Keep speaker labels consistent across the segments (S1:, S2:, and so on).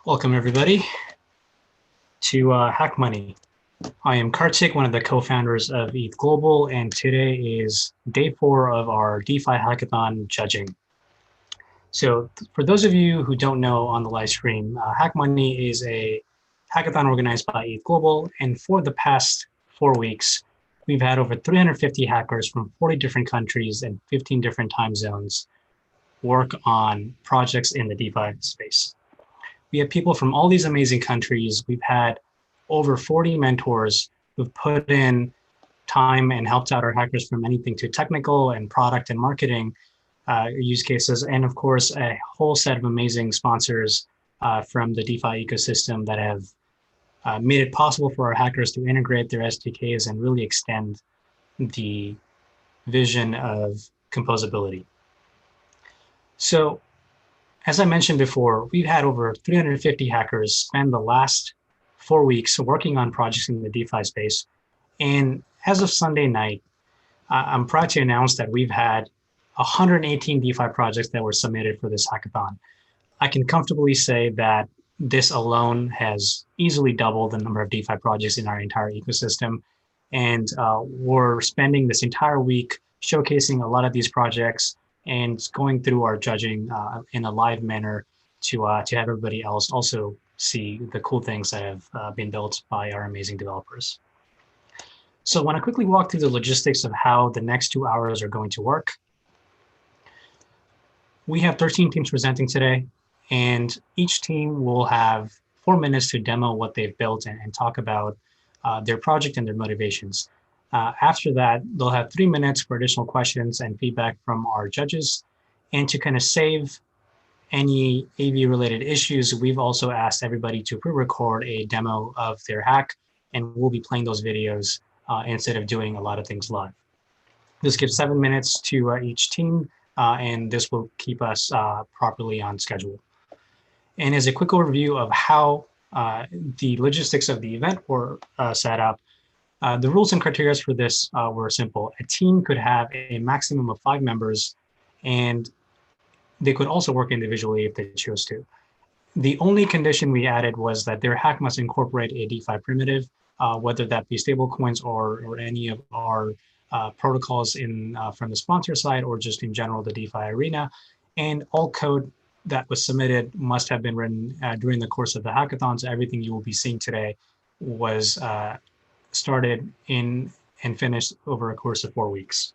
S1: Welcome everybody to Hack Money. I am Kartik, one of the co-founders of ETHGlobal, and today is day 4 of our DeFi hackathon judging. So for those of you who don't know on the live stream, Hack Money is a hackathon organized by ETHGlobal, and for the past 4 weeks, we've had over 350 hackers from 40 different countries and 15 different time zones work on projects in the DeFi space. We have people from all these amazing countries. We've had over 40 mentors who've put in time and helped out our hackers from anything to technical and product and marketing use cases. And of course, a whole set of amazing sponsors from the DeFi ecosystem that have made it possible for our hackers to integrate their SDKs and really extend the vision of composability. So, as I mentioned before, we've had over 350 hackers spend the last 4 weeks working on projects in the DeFi space. And as of Sunday night, I'm proud to announce that we've had 118 DeFi projects that were submitted for this hackathon. I can comfortably say that this alone has easily doubled the number of DeFi projects in our entire ecosystem. And we're spending this entire week showcasing a lot of these projects and going through our judging in a live manner to have everybody else also see the cool things that have been built by our amazing developers. So I want to quickly walk through the logistics of how the next 2 hours are going to work. We have 13 teams presenting today, and each team will have 4 minutes to demo what they've built and talk about their project and their motivations. After that, they'll have 3 minutes for additional questions and feedback from our judges. And to kind of save any AV-related issues, we've also asked everybody to pre-record a demo of their hack, and we'll be playing those videos instead of doing a lot of things live. This gives 7 minutes to each team, and this will keep us properly on schedule. And as a quick overview of how the logistics of the event were set up, the rules and criteria for this were simple. A team could have a maximum of 5 members, and they could also work individually if they chose to. The only condition we added was that their hack must incorporate a DeFi primitive, whether that be stablecoins or any of our protocols from the sponsor side or just in general the DeFi arena. And all code that was submitted must have been written during the course of the hackathon. So everything you will be seeing today was started in and finished over a course of 4 weeks.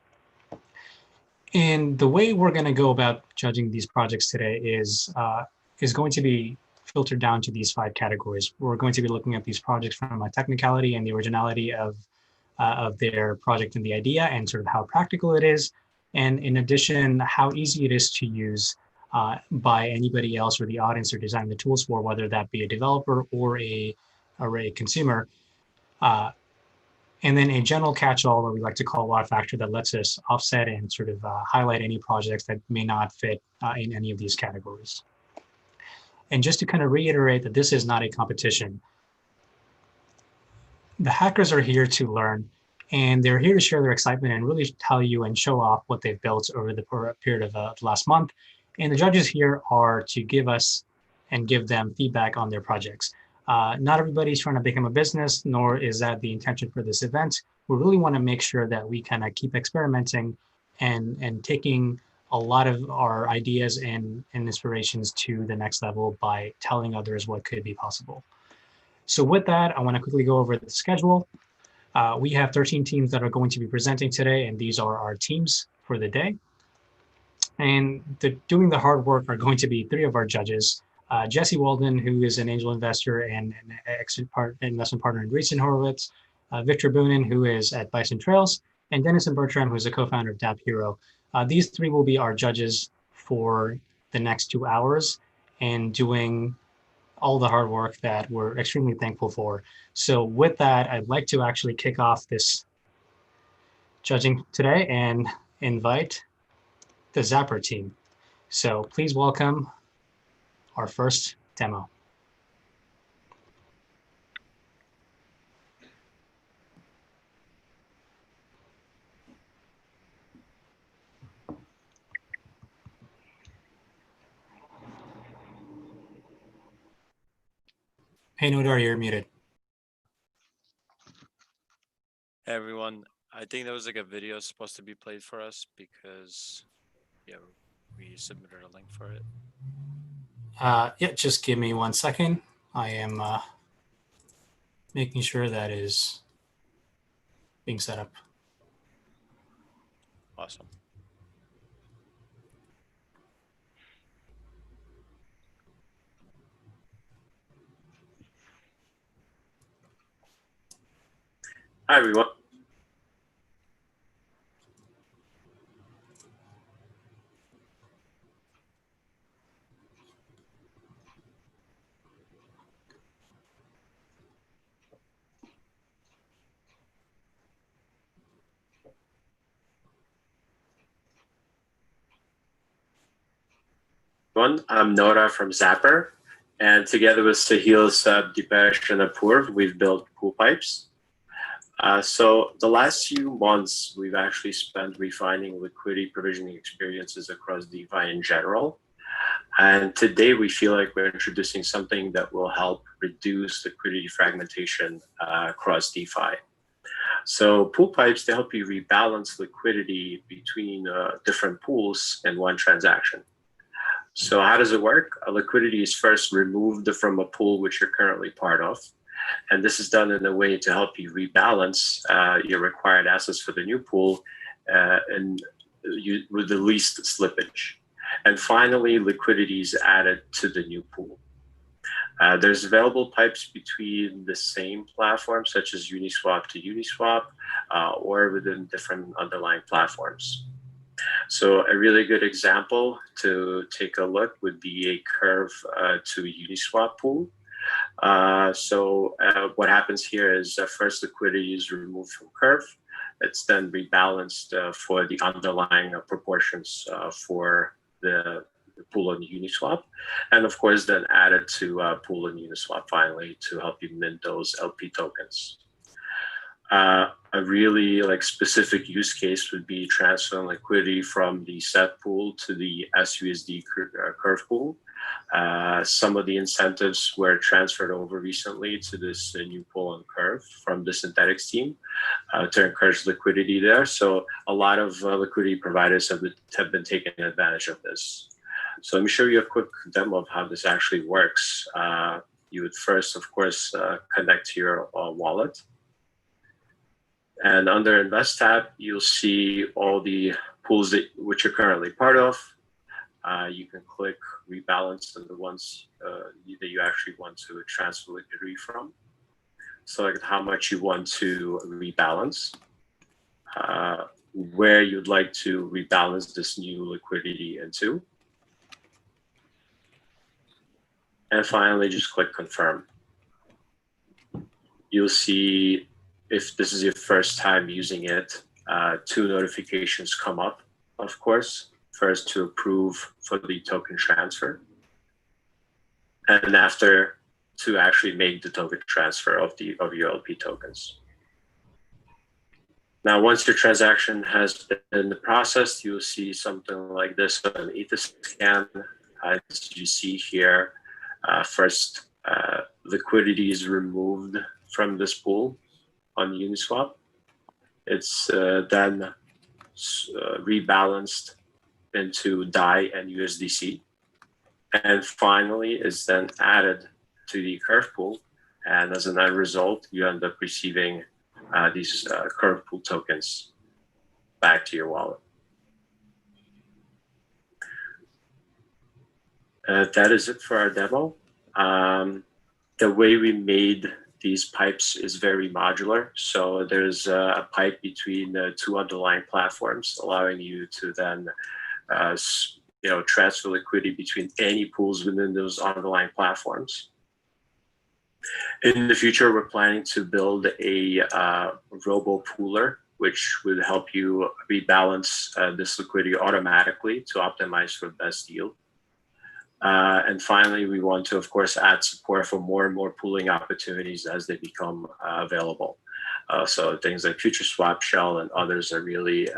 S1: And the way we're going to go about judging these projects today is going to be filtered down to these 5 categories. We're going to be looking at these projects from a technicality and the originality of their project and the idea and sort of how practical it is. And in addition, how easy it is to use by anybody else or the audience they're designing the tools for, whether that be a developer or a consumer. And then a general catch-all that we like to call wow factor that lets us offset and sort of highlight any projects that may not fit in any of these categories. And just to kind of reiterate that this is not a competition. The hackers are here to learn, and they're here to share their excitement and really tell you and show off what they've built over the period of the last month. And the judges here are to give us and give them feedback on their projects. Not everybody's trying to become a business, nor is that the intention for this event. We really want to make sure that we kind of keep experimenting and taking a lot of our ideas and inspirations to the next level by telling others what could be possible. So with that, I want to quickly go over the schedule. We have 13 teams that are going to be presenting today, and these are our teams for the day. And doing the hard work are going to be 3 of our judges. Jesse Walden, who is an angel investor and an investment partner in Reese & Horowitz, Victor Boonin, who is at Bison Trails, and Denison Bertram, who's a co-founder of Dapp Hero. These 3 will be our judges for the next 2 hours and doing all the hard work that we're extremely thankful for. So with that, I'd like to actually kick off this judging today and invite the Zapper team. So please welcome our first demo. Hey, Nodar, you're muted.
S2: Hey everyone, I think there was like a video supposed to be played for us because we submitted a link for it.
S1: Yeah, just give me 1 second. I am making sure that is being set up.
S2: Awesome.
S3: Hi, everyone. I'm Nora from Zapper, and together with Sahil, Dipesh, and Apurv, we've built pool pipes. So the last few months, we've actually spent refining liquidity provisioning experiences across DeFi in general. And today we feel like we're introducing something that will help reduce liquidity fragmentation across DeFi. So pool pipes, they help you rebalance liquidity between different pools in one transaction. So how does it work? Liquidity is first removed from a pool which you're currently part of. And this is done in a way to help you rebalance your required assets for the new pool with the least slippage. And finally, liquidity is added to the new pool. There's available pipes between the same platforms, such as Uniswap to Uniswap, or within different underlying platforms. So a really good example to take a look would be a Curve to Uniswap pool. What happens here is first liquidity is removed from Curve. It's then rebalanced for the underlying proportions for the pool on Uniswap, and of course then added to pool on Uniswap finally to help you mint those LP tokens. A really specific use case would be transferring liquidity from the set pool to the SUSD Curve pool. Some of the incentives were transferred over recently to this new pool on Curve from the Synthetics team to encourage liquidity there. So a lot of liquidity providers have been taking advantage of this. So let me show you a quick demo of how this actually works. You would first, of course, connect to your wallet. And under Invest tab, you'll see all the pools which you're currently part of. You can click Rebalance on the ones that you actually want to transfer liquidity from. Select how much you want to rebalance, where you'd like to rebalance this new liquidity into. And finally, just click Confirm. You'll see, if this is your first time using it, 2 notifications come up, of course. First, to approve for the token transfer, and after, to actually make the token transfer of your LP tokens. Now, once your transaction has been processed, you'll see something like this on Etherscan. As you see here, first, liquidity is removed from this pool on Uniswap. It's then rebalanced into DAI and USDC. And finally, is then added to the Curve pool. And as an end result, you end up receiving these Curve pool tokens back to your wallet. That is it for our demo. The way we made these pipes is very modular. So there's a pipe between the 2 underlying platforms, allowing you to then transfer liquidity between any pools within those underlying platforms. In the future, we're planning to build a robo pooler, which would help you rebalance this liquidity automatically to optimize for best yield. And finally, we want to, of course, add support for more and more pooling opportunities as they become available. So things like Future Swap, Shell, and others are really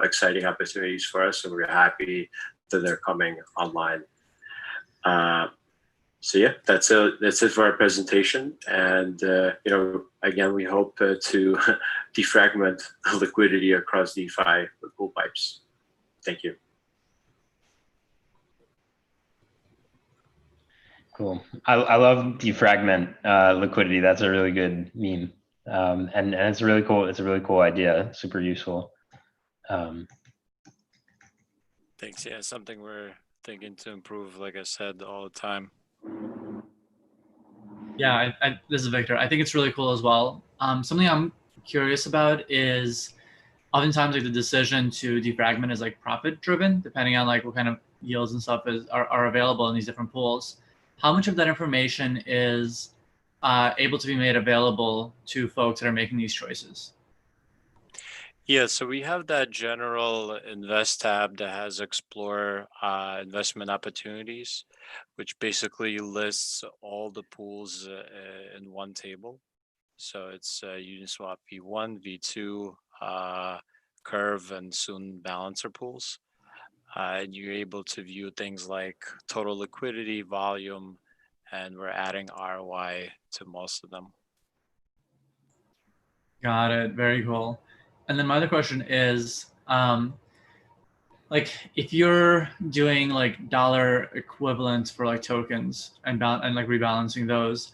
S3: exciting opportunities for us, and we're happy that they're coming online. So yeah, that's it for our presentation. And again, we hope to defragment liquidity across DeFi with pool pipes. Thank you.
S4: Cool. I love defragment liquidity. That's a really good meme, and it's really cool. It's a really cool idea. Super useful.
S2: Thanks. Yeah, something we're thinking to improve, like I said, all the time.
S5: Yeah, this is Victor. I think it's really cool as well. Something I'm curious about is oftentimes like the decision to defragment is like profit driven, depending on like what kind of yields and stuff are available in these different pools. How much of that information is able to be made available to folks that are making these choices?
S2: Yeah, so we have that general invest tab that has explore investment opportunities, which basically lists all the pools in one table. So it's Uniswap V1, V2, Curve, and soon Balancer pools. And you're able to view things like total liquidity, volume, and we're adding ROI to most of them.
S5: Got it. Very cool. And then my other question is, like if you're doing like dollar equivalents for like tokens and like rebalancing those,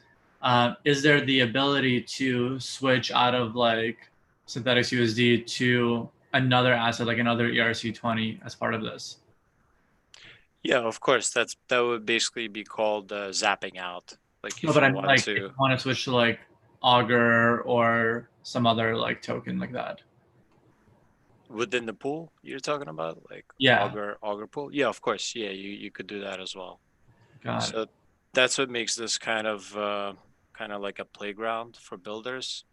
S5: is there the ability to switch out of like Synthetics USD to another asset, like another ERC20 as part of this?
S2: Yeah, of course. That would basically be called zapping out. Like if
S5: No, but
S2: you
S5: I'm
S2: want
S5: like, if
S2: to
S5: you want to switch to like Augur or some other like token like that.
S2: within the pool you're talking about, like
S5: Yeah.
S2: Augur pool. Yeah, of course. Yeah, you could do that as well.
S5: Got it.
S2: So that's what makes this kind of like a playground for builders.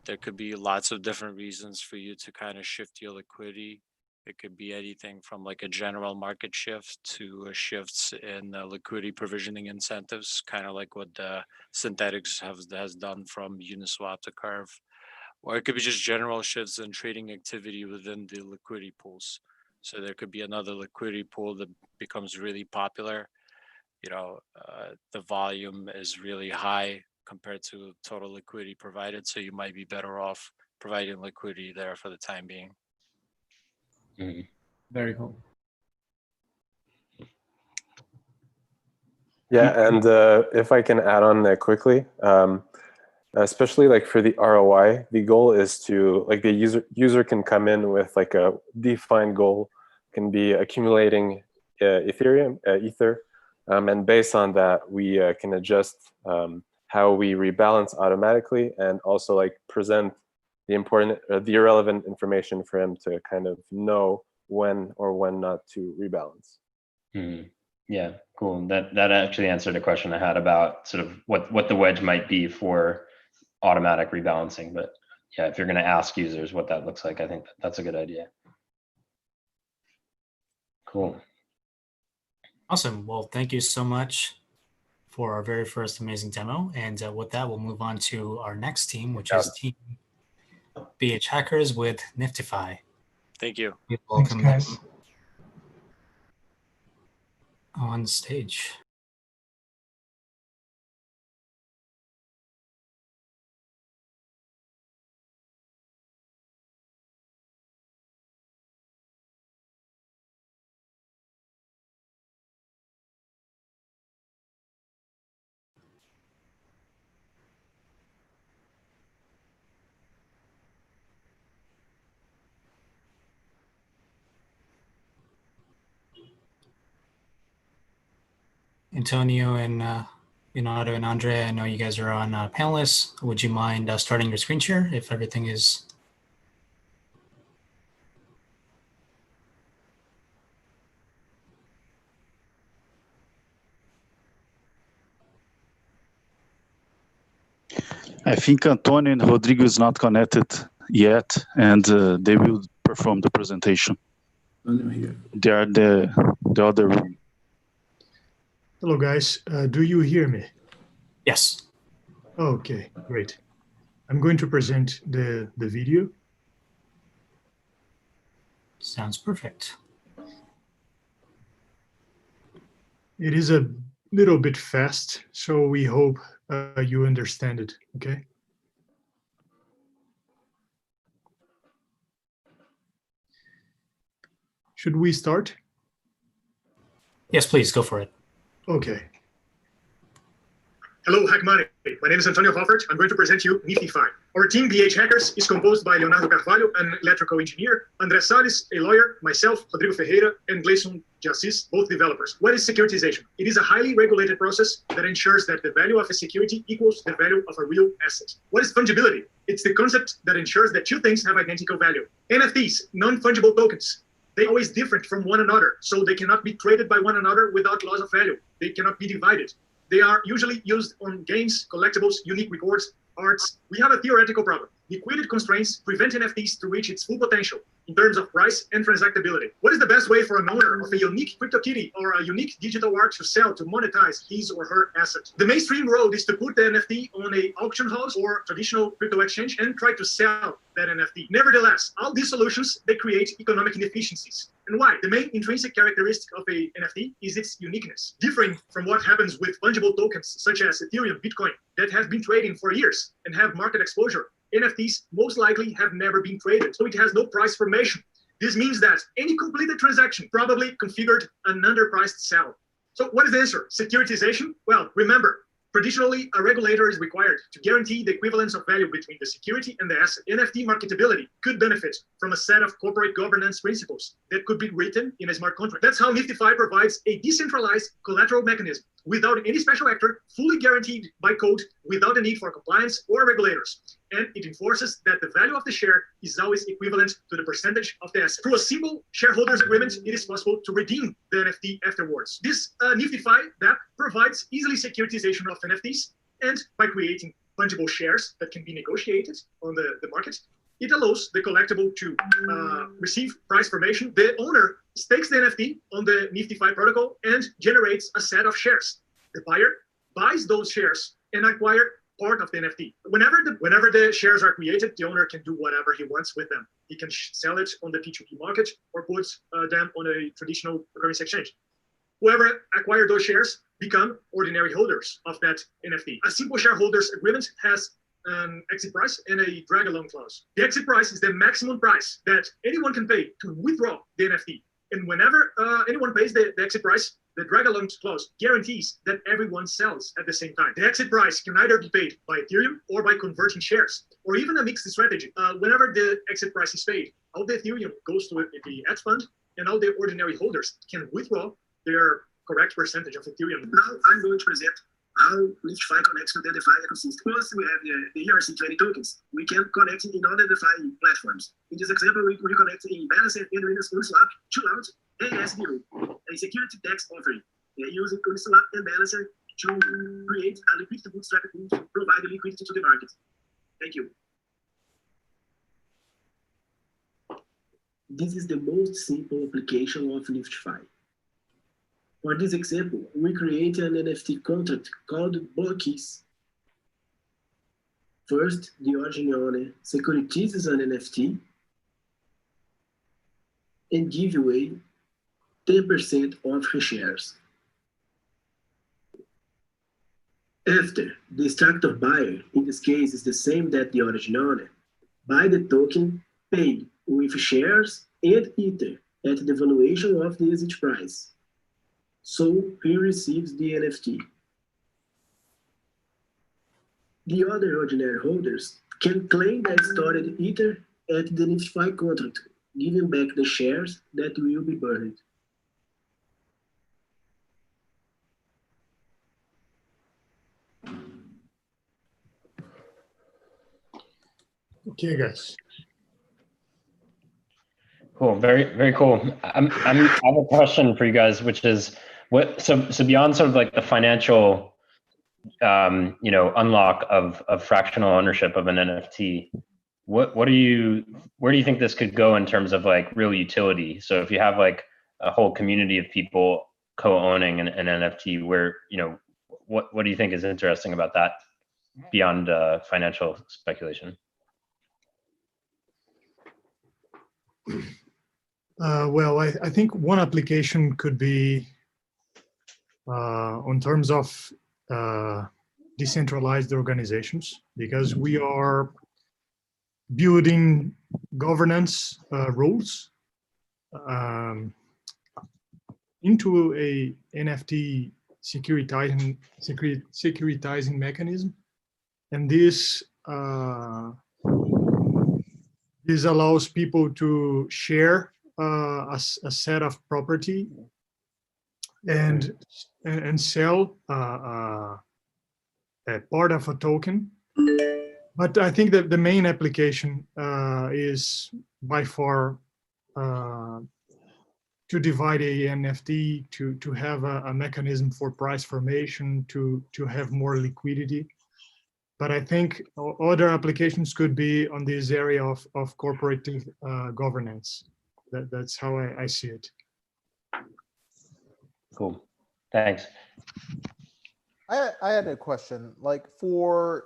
S2: There could be lots of different reasons for you to kind of shift your liquidity. It could be anything from like a general market shift to shifts in liquidity provisioning incentives, kind of like what the Synthetics has done from Uniswap to Curve. Or it could be just general shifts in trading activity within the liquidity pools. So there could be another liquidity pool that becomes really popular. The volume is really high compared to total liquidity provided. So you might be better off providing liquidity there for the time being.
S4: Mm-hmm.
S5: Very cool.
S6: Yeah, and if I can add on that quickly, especially like for the ROI, the goal is to like the user can come in with like a defined goal, can be accumulating Ether, and based on that, we can adjust how we rebalance automatically, and also like present the irrelevant information for him to kind of know when or when not to rebalance.
S4: Mm-hmm. Yeah, cool. That actually answered a question I had about sort of what the wedge might be for automatic rebalancing. But yeah, if you're going to ask users what that looks like, I think that's a good idea. Cool.
S1: Awesome. Well, thank you so much for our very first amazing demo. And with that, we'll move on to our next team, which is Team BH Hackers with nftfy.
S2: Thank you.
S1: We welcome them on stage. Antonio and Leonardo and Andre, I know you guys are on panelists. Would you mind starting your screen share if everything is?
S7: I think Antonio and Rodrigo is not connected yet, and they will perform the presentation. They are the other room.
S8: Hello, guys. Do you hear me?
S1: Yes.
S8: Okay, great. I'm going to present the video.
S1: Sounds perfect.
S8: It is a little bit fast, so we hope you understand it, okay? Should we start?
S1: Yes, please, go for it.
S8: Okay. Hello, Hack Money. My name is Antonio Hoffert. I'm going to present you nftfy. Our team, BH Hackers, is composed by Leonardo Carvalho, an electrical engineer, André Salles, a lawyer, myself, Rodrigo Ferreira, and Gleison Jassis, both developers. What is securitization? It is a highly regulated process that ensures that the value of a security equals the value of a real asset. What is fungibility? It's the concept that ensures that two things have identical value. NFTs, non-fungible tokens. They're always different from one another, so they cannot be traded by one another without loss of value. They cannot be divided. They are usually used on games, collectibles, unique rewards, arts. We have a theoretical problem. Liquidity constraints prevent NFTs to reach its full potential in terms of price and transactability. What is the best way for an owner of a unique CryptoKitty or a unique digital art to sell to monetize his or her asset? The mainstream road is to put the NFT on an auction house or traditional crypto exchange and try to sell that NFT. Nevertheless, all these solutions, they create economic inefficiencies. And why? The main intrinsic characteristic of a NFT is its uniqueness. Differing from what happens with fungible tokens such as Ethereum, Bitcoin, that have been trading for years and have market exposure, NFTs most likely have never been traded, so it has no price formation. This means that any completed transaction probably configured an underpriced sell. So what is the answer? Securitization? Well, remember, traditionally, a regulator is required to guarantee the equivalence of value between the security and the asset. NFT marketability could benefit from a set of corporate governance principles that could be written in a smart contract. That's how nftfy provides a decentralized collateral mechanism without any special actor, fully guaranteed by code, without the need for compliance or regulators. And it enforces that the value of the share is always equivalent to the percentage of the asset. Through a simple shareholders agreement, it is possible to redeem the NFT afterwards. This nftfy that provides easily securitization of NFTs, and by creating fungible shares that can be negotiated on the market, it allows the collectible to receive price formation. The owner stakes the NFT on the nftfy protocol and generates a set of shares. The buyer buys those shares and acquire part of the NFT. Whenever the shares are created, the owner can do whatever he wants with them. He can sell it on the P2P market or put them on a traditional currency exchange. Whoever acquired those shares become ordinary holders of that NFT. A simple shareholders agreement has an exit price and a drag along clause. The exit price is the maximum price that anyone can pay to withdraw the NFT. And whenever anyone pays the exit price, the drag along clause guarantees that everyone sells at the same time. The exit price can either be paid by Ethereum or by converting shares, or even a mixed strategy. Whenever the exit price is paid, all the Ethereum goes to the hedge fund, and all the ordinary holders can withdraw their correct percentage of Ethereum.
S9: Now I'm going to present how nftfy connects to the DeFi ecosystem. First, we have the ERC20 tokens. We can connect in other DeFi platforms. In this example, we connect in Blazar and Uniswap to launch ASDO, a security tax offering, using Uniswap and Blazar to create a liquidity bootstrap tool to provide liquidity to the market. Thank you. This is the most simple application of nftfy. For this example, we create an NFT contract called Blockies. First, the original securitizes an NFT and give away 10% of her shares. After, the extractor buyer, in this case is the same that the original, buy the token paid with shares and Ether at the valuation of the exit price. So he receives the NFT. The other ordinary holders can claim their stored Ether at the nftfy contract, giving back the shares that will be burned.
S8: Okay, guys.
S4: Cool. Very, very cool. I have a question for you guys, which is so beyond sort of like the financial, unlock of fractional ownership of an NFT, where do you think this could go in terms of like real utility? So if you have like a whole community of people co-owning an NFT, where, what do you think is interesting about that beyond financial speculation?
S8: Well, I think one application could be on terms of decentralized organizations, because we are building governance rules into a NFT securitizing mechanism, and this this allows people to share a set of property and sell a part of a token. But I think that the main application is by far to divide a NFT, to have a mechanism for price formation, to have more liquidity. But I think other applications could be on this area of corporative governance. That's how I see it.
S4: Cool, thanks.
S10: I had a question, like for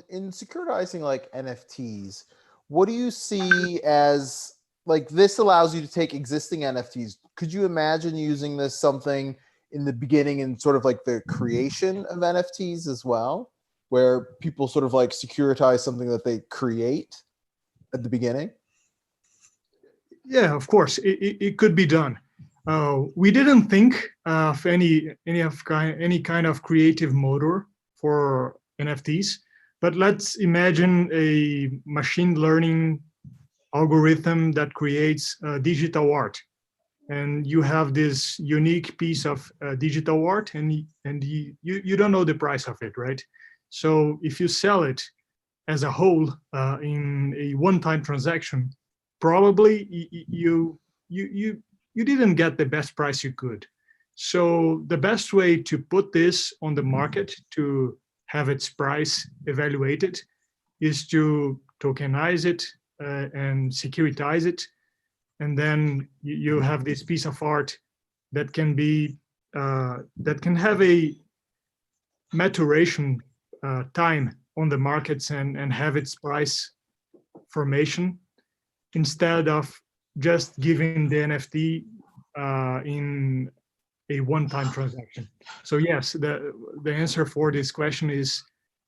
S10: in securitizing like NFTs, what do you see as, like, this allows you to take existing NFTs? Could you imagine using this something in the beginning and sort of like the creation of NFTs as well, where people sort of like securitize something that they create at the beginning?
S8: Yeah, of course, it could be done. We didn't think of any kind of creative motor for NFTs, but let's imagine a machine learning algorithm that creates digital art, and you have this unique piece of digital art, and you don't know the price of it, right? So if you sell it as a whole in a one-time transaction, probably you didn't get the best price you could. So the best way to put this on the market to have its price evaluated is to tokenize it and securitize it, and then you have this piece of art that can be that can have a maturation time on the markets and have its price formation, instead of just giving the NFT in a one-time transaction. So yes, the answer for this question is,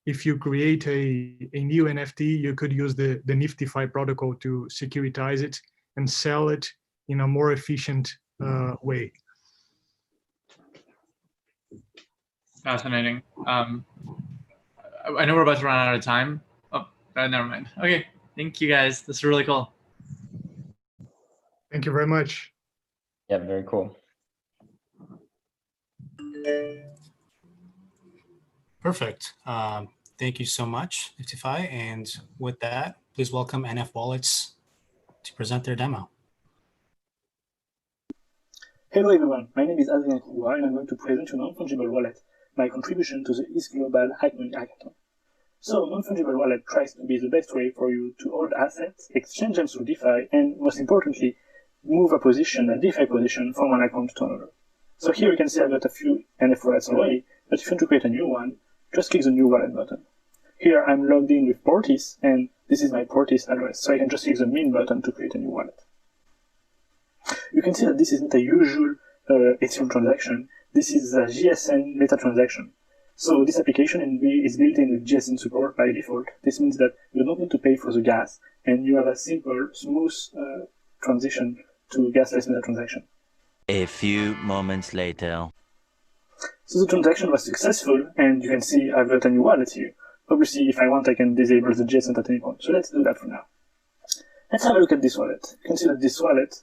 S8: if you create a new NFT, you could use the nftfy protocol to securitize it and sell it in a more efficient way.
S5: Fascinating. I know we're about to run out of time. Oh, never mind. Okay, thank you guys. This is really cool.
S8: Thank you very much.
S4: Yeah, very cool.
S1: Perfect. Thank you so much, nftfy. And with that, please welcome NFWallets to present their demo.
S11: Hello everyone, my name is Adrien Kouwa, and I'm going to present you Non-Fungible Wallet, my contribution to the ETHGlobal Hackmoney Hackathon. So, Non-Fungible Wallet tries to be the best way for you to hold assets, exchange them through DeFi, and most importantly, move a position, a DeFi position, from one account to another. So here you can see I've got a few NFWallets already, but if you want to create a new one, just click the New Wallet button. Here I'm logged in with Portis, and this is my Portis address, so I can just click the Mint button to create a new wallet. You can see that this is not a usual Ethereum transaction. This is a GSN meta transaction. So this application is built in with GSN support by default. This means that you don't need to pay for the gas, and you have a simple, smooth transition to gasless meta transaction.
S12: A few moments later.
S11: So the transaction was successful, and you can see I've got a new wallet here. Obviously, if I want, I can disable the GSN at any point. So let's do that for now. Let's have a look at this wallet. You can see that this wallet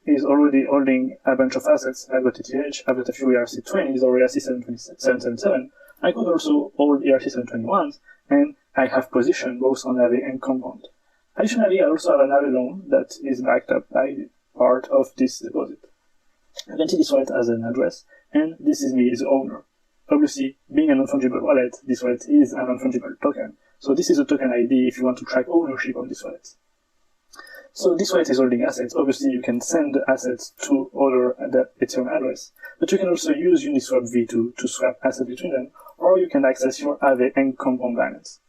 S11: is already holding a bunch of assets. I've got ETH, I've got a few ERC20s or ERC777. I could also hold ERC721s, and I have position both on Aave and Compound. Additionally, I also have an Aave loan that is backed up by part of this deposit. You can see this wallet as an address, and this is me, the owner. Obviously, being a non-fungible wallet, this wallet is a non-fungible token. So this is a token ID if you want to track ownership of this wallet. So this wallet is holding assets. Obviously, you can send the assets to other Ethereum address, but you can also use Uniswap V2 to swap assets between them, or you can access your Aave and Compound balance.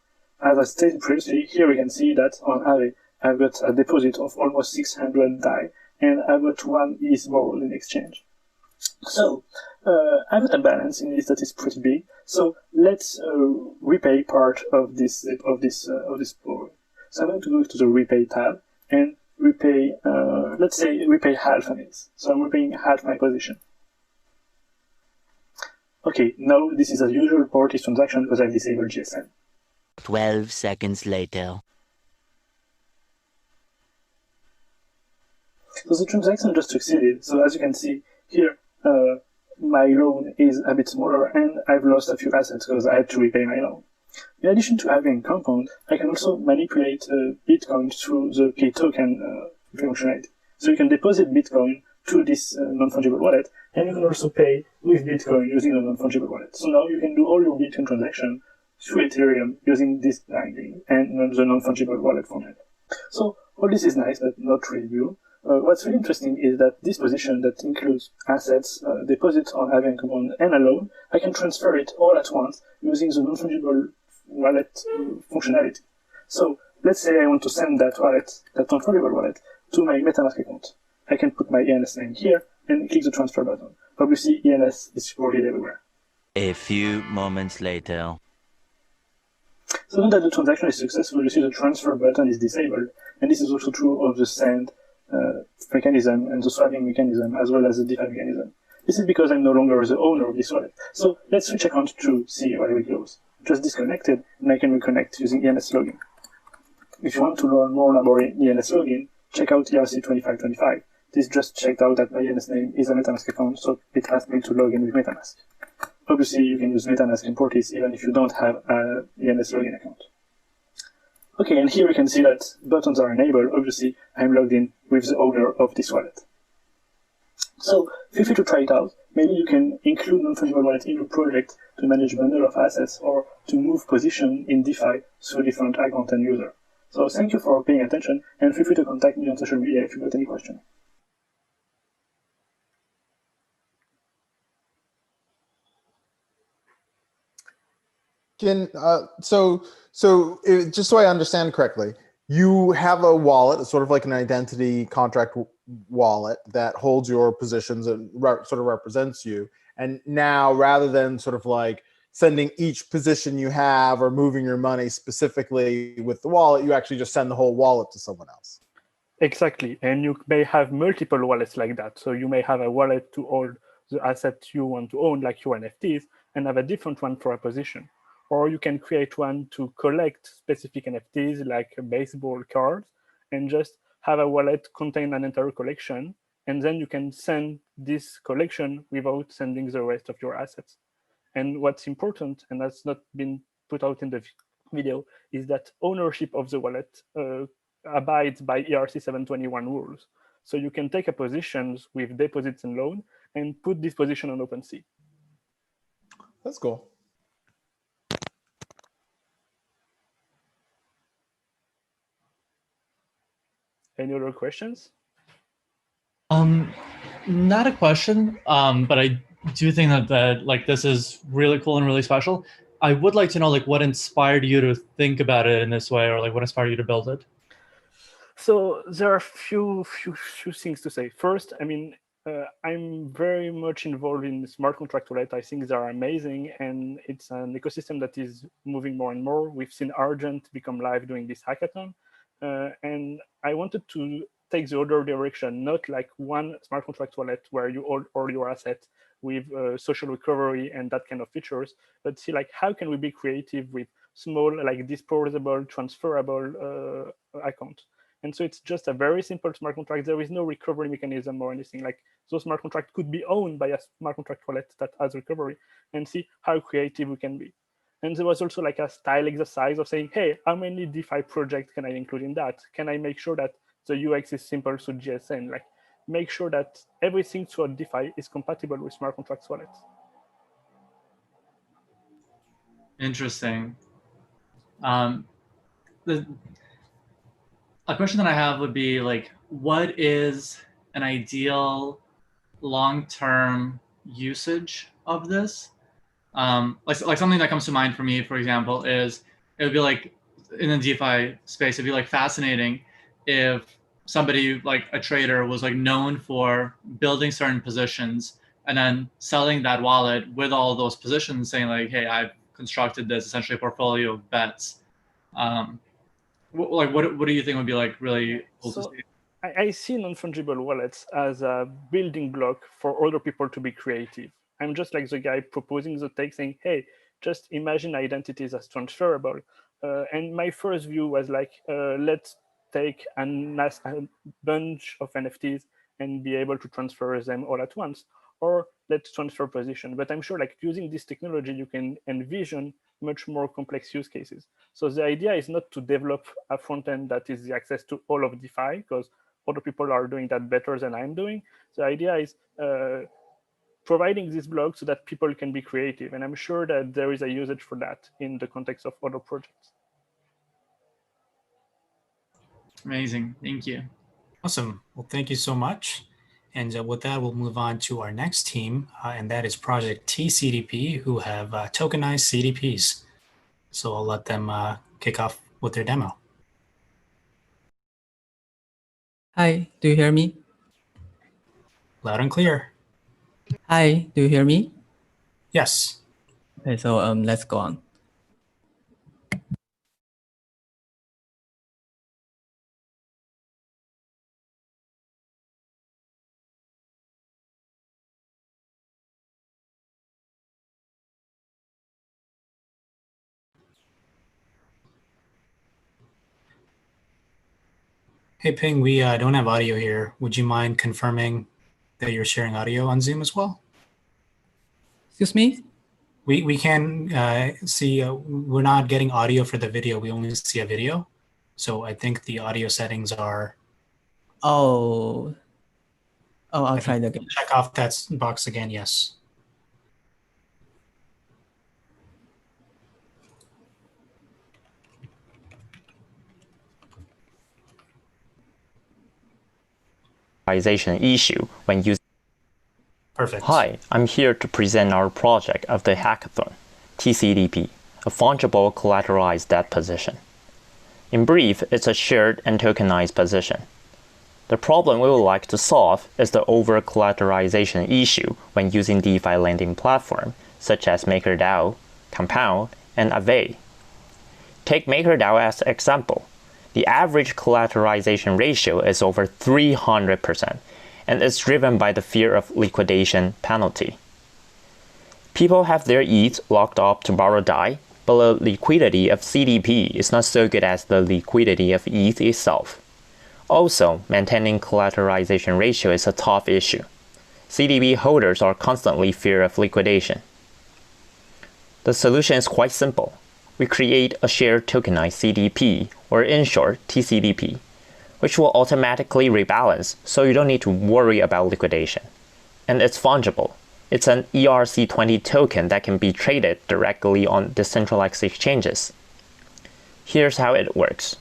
S11: As I stated previously, here we can see that on Aave, I've got a deposit of almost 600 DAI, and I've got 1 ETH borrowed in exchange. So, I've got a balance in this that is pretty big. So let's repay part of this pool. So I'm going to go to the repay tab and repay. Let's say repay half of it. So I'm repaying half my position. Okay, now this is a usual party transaction because I've disabled GSM.
S12: 12 seconds later.
S11: So the transaction just succeeded. So as you can see here, my loan is a bit smaller and I've lost a few assets because I had to repay my loan. In addition to having compound, I can also manipulate Bitcoin through the P token functionality. So you can deposit Bitcoin to this non-fungible wallet, and you can also pay with Bitcoin using a non-fungible wallet. So now you can do all your Bitcoin transactions through Ethereum using this binding and the non-fungible wallet format. So all this is nice, but not trivial. What's really interesting is that this position that includes assets, deposits on having compound and a loan, I can transfer it all at once using the non-fungible wallet functionality. So let's say I want to send that non-fungible wallet, to my MetaMask account. I can put my ENS name here and click the transfer button. Obviously, ENS is supported everywhere.
S12: A few moments later.
S11: So now that the transaction is successful, you see the transfer button is disabled, and this is also true of the send mechanism and the swapping mechanism, as well as the DeFi mechanism. This is because I'm no longer the owner of this wallet. So let's switch account to see why we close. Just disconnected, and I can reconnect using ENS login. If you want to learn more about ENS login, check out ERC2525. This just checked out that my ENS name is a MetaMask account, so it asked me to log in with MetaMask. Obviously, you can use MetaMask and Portis even if you don't have an ENS login account. Okay, and here you can see that buttons are enabled. Obviously, I'm logged in with the owner of this wallet. So feel free to try it out. Maybe you can include non-fungible wallet in your project to manage bundle of assets or to move position in DeFi through different account and user. So thank you for paying attention, and feel free to contact me on social media if you've got any questions.
S10: Just so I understand correctly, you have a wallet, sort of like an identity contract wallet that holds your positions and sort of represents you. And now, rather than sort of like sending each position you have or moving your money specifically with the wallet, you actually just send the whole wallet to someone else.
S11: Exactly, and you may have multiple wallets like that. So you may have a wallet to hold the assets you want to own, like your NFTs, and have a different one for a position. Or you can create one to collect specific NFTs, like baseball cards, and just have a wallet contain an entire collection, and then you can send this collection without sending the rest of your assets. And what's important, and that's not been put out in the video, is that ownership of the wallet abides by ERC 721 rules. So you can take a positions with deposits and loan and put this position on OpenSea.
S10: That's cool.
S11: Any other questions?
S5: Not a question, but I do think that like this is really cool and really special. I would like to know like what inspired you to think about it in this way, or like what inspired you to build it.
S11: So there are a few things to say. First, I mean, I'm very much involved in smart contract wallet. I think they are amazing, and it's an ecosystem that is moving more and more. We've seen Argent become live doing this hackathon, and I wanted to take the other direction, not like one smart contract wallet where you hold all your assets with social recovery and that kind of features, but see like how can we be creative with small, like disposable, transferable account. And so it's just a very simple smart contract. There is no recovery mechanism or anything. Like those smart contract could be owned by a smart contract wallet that has recovery, and see how creative we can be. And there was also like a style exercise of saying, hey, how many DeFi projects can I include in that? Can I make sure that the UX is simple to GSN? Like make sure that everything throughout DeFi is compatible with smart contracts wallets.
S5: Interesting. A question that I have would be like, what is an ideal long-term usage of this? Like something that comes to mind for me, for example, is it would be like in the DeFi space, it'd be like fascinating if somebody like a trader was like known for building certain positions and then selling that wallet with all those positions, saying like, hey, I've constructed this essentially a portfolio of bets. Like, what do you think would be like really cool to see?
S11: I see non-fungible wallets as a building block for other people to be creative. I'm just like the guy proposing the take, saying, hey, just imagine identities as transferable. And my first view was like, let's take a bunch of NFTs and be able to transfer them all at once, or let's transfer position. But I'm sure like using this technology, you can envision much more complex use cases. So the idea is not to develop a front end that is the access to all of DeFi, because other people are doing that better than I'm doing. The idea is providing this blog so that people can be creative. And I'm sure that there is a usage for that in the context of other projects.
S5: Amazing, thank you.
S1: Awesome. Well, thank you so much. And with that, we'll move on to our next team, and that is Project tCDP, who have tokenized CDPs. So I'll let them kick off with their demo.
S13: Hi, do you hear me?
S1: Loud and clear.
S13: Hi, do you hear me?
S1: Yes.
S13: Okay, so let's go on.
S1: Hey, Ping, we don't have audio here. Would you mind confirming that you're sharing audio on Zoom as well?
S13: Excuse me?
S1: We can see, we're not getting audio for the video. We only see a video. So I think the audio settings are...
S13: Oh, I'll try it again.
S1: Check off that box again, yes.
S14: Issue when using.
S1: Perfect.
S14: Hi, I'm here to present our project of the hackathon, tCDP, a fungible collateralized debt position. In brief, it's a shared and tokenized position. The problem we would like to solve is the over-collateralization issue when using DeFi lending platform, such as MakerDAO, Compound, and Aave. Take MakerDAO as an example. The average collateralization ratio is over 300%, and it's driven by the fear of liquidation penalty. People have their ETH locked up to borrow DAI, but the liquidity of CDP is not so good as the liquidity of ETH itself. Also, maintaining collateralization ratio is a tough issue. CDP holders are constantly fear of liquidation. The solution is quite simple. We create a shared tokenized CDP, or in short, tCDP, which will automatically rebalance, so you don't need to worry about liquidation. And it's fungible. It's an ERC20 token that can be traded directly on decentralized exchanges. Here's how it works.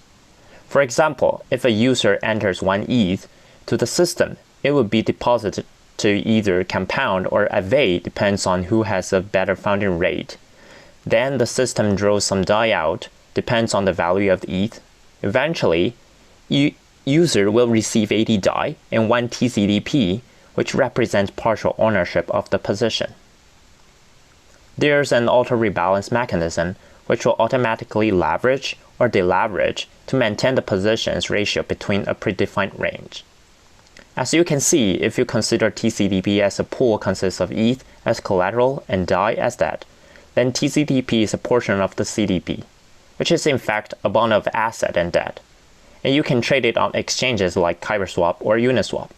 S14: For example, if a user enters 1 ETH to the system, it will be deposited to either Compound or Aave, depends on who has a better funding rate. Then the system draws some DAI out, depends on the value of the ETH. Eventually, user will receive 80 DAI and 1 tCDP, which represents partial ownership of the position. There's an auto-rebalance mechanism which will automatically leverage or deleverage to maintain the positions ratio between a predefined range. As you can see, if you consider tCDP as a pool consists of ETH as collateral and DAI as debt, then tCDP is a portion of the CDP, which is in fact a bond of asset and debt, and you can trade it on exchanges like KyberSwap or Uniswap.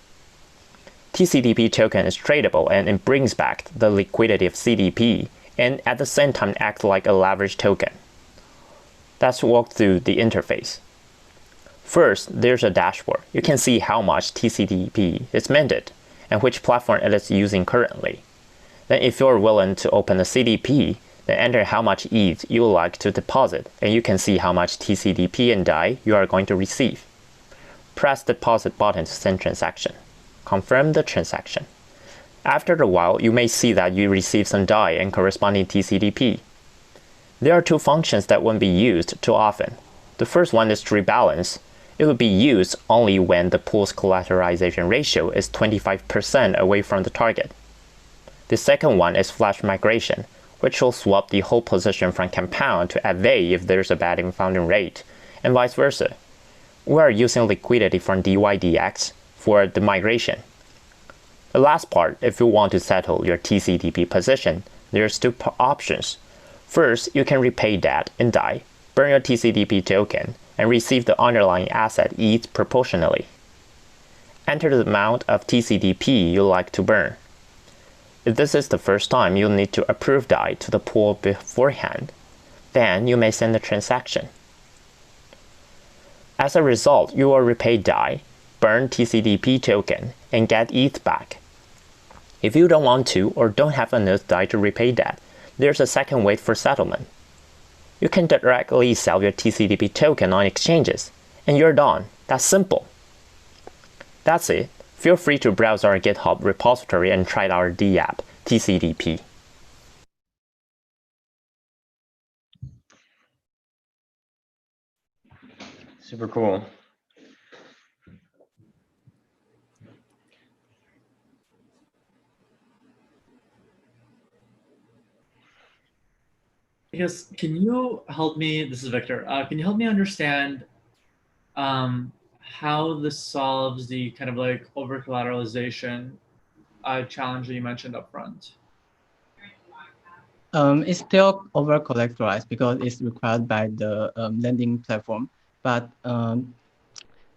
S14: tCDP token is tradable and it brings back the liquidity of CDP and at the same time acts like a leverage token. Let's walk through the interface. First, there's a dashboard. You can see how much tCDP is minted and which platform it is using currently. Then if you're willing to open the CDP, then enter how much ETH you would like to deposit, and you can see how much tCDP and DAI you are going to receive. Press the deposit button to send transaction. Confirm the transaction. After a while, you may see that you receive some DAI and corresponding tCDP. There are 2 functions that won't be used too often. The first one is to rebalance. It will be used only when the pool's collateralization ratio is 25% away from the target. The second one is flash migration, which will swap the whole position from compound to AVE if there's a bad impounding rate, and vice versa. We are using liquidity from DYDX for the migration. The last part, if you want to settle your tCDP position, there's two options. First, you can repay debt in DAI, burn your tCDP token, and receive the underlying asset ETH proportionally. Enter the amount of tCDP you like to burn. If this is the first time, you'll need to approve DAI to the pool beforehand. Then you may send the transaction. As a result, you will repay DAI, burn tCDP token, and get ETH back. If you don't want to or don't have enough DAI to repay that, there's a second way for settlement. You can directly sell your tCDP token on exchanges, and you're done. That's simple. That's it. Feel free to browse our GitHub repository and try our DApp, tCDP.
S4: Super cool.
S5: I guess, can you help me, this is Victor, can you help me understand how this solves the kind of like over-collateralization challenge that you mentioned up front?
S13: It's still over-collateralized because it's required by the lending platform. But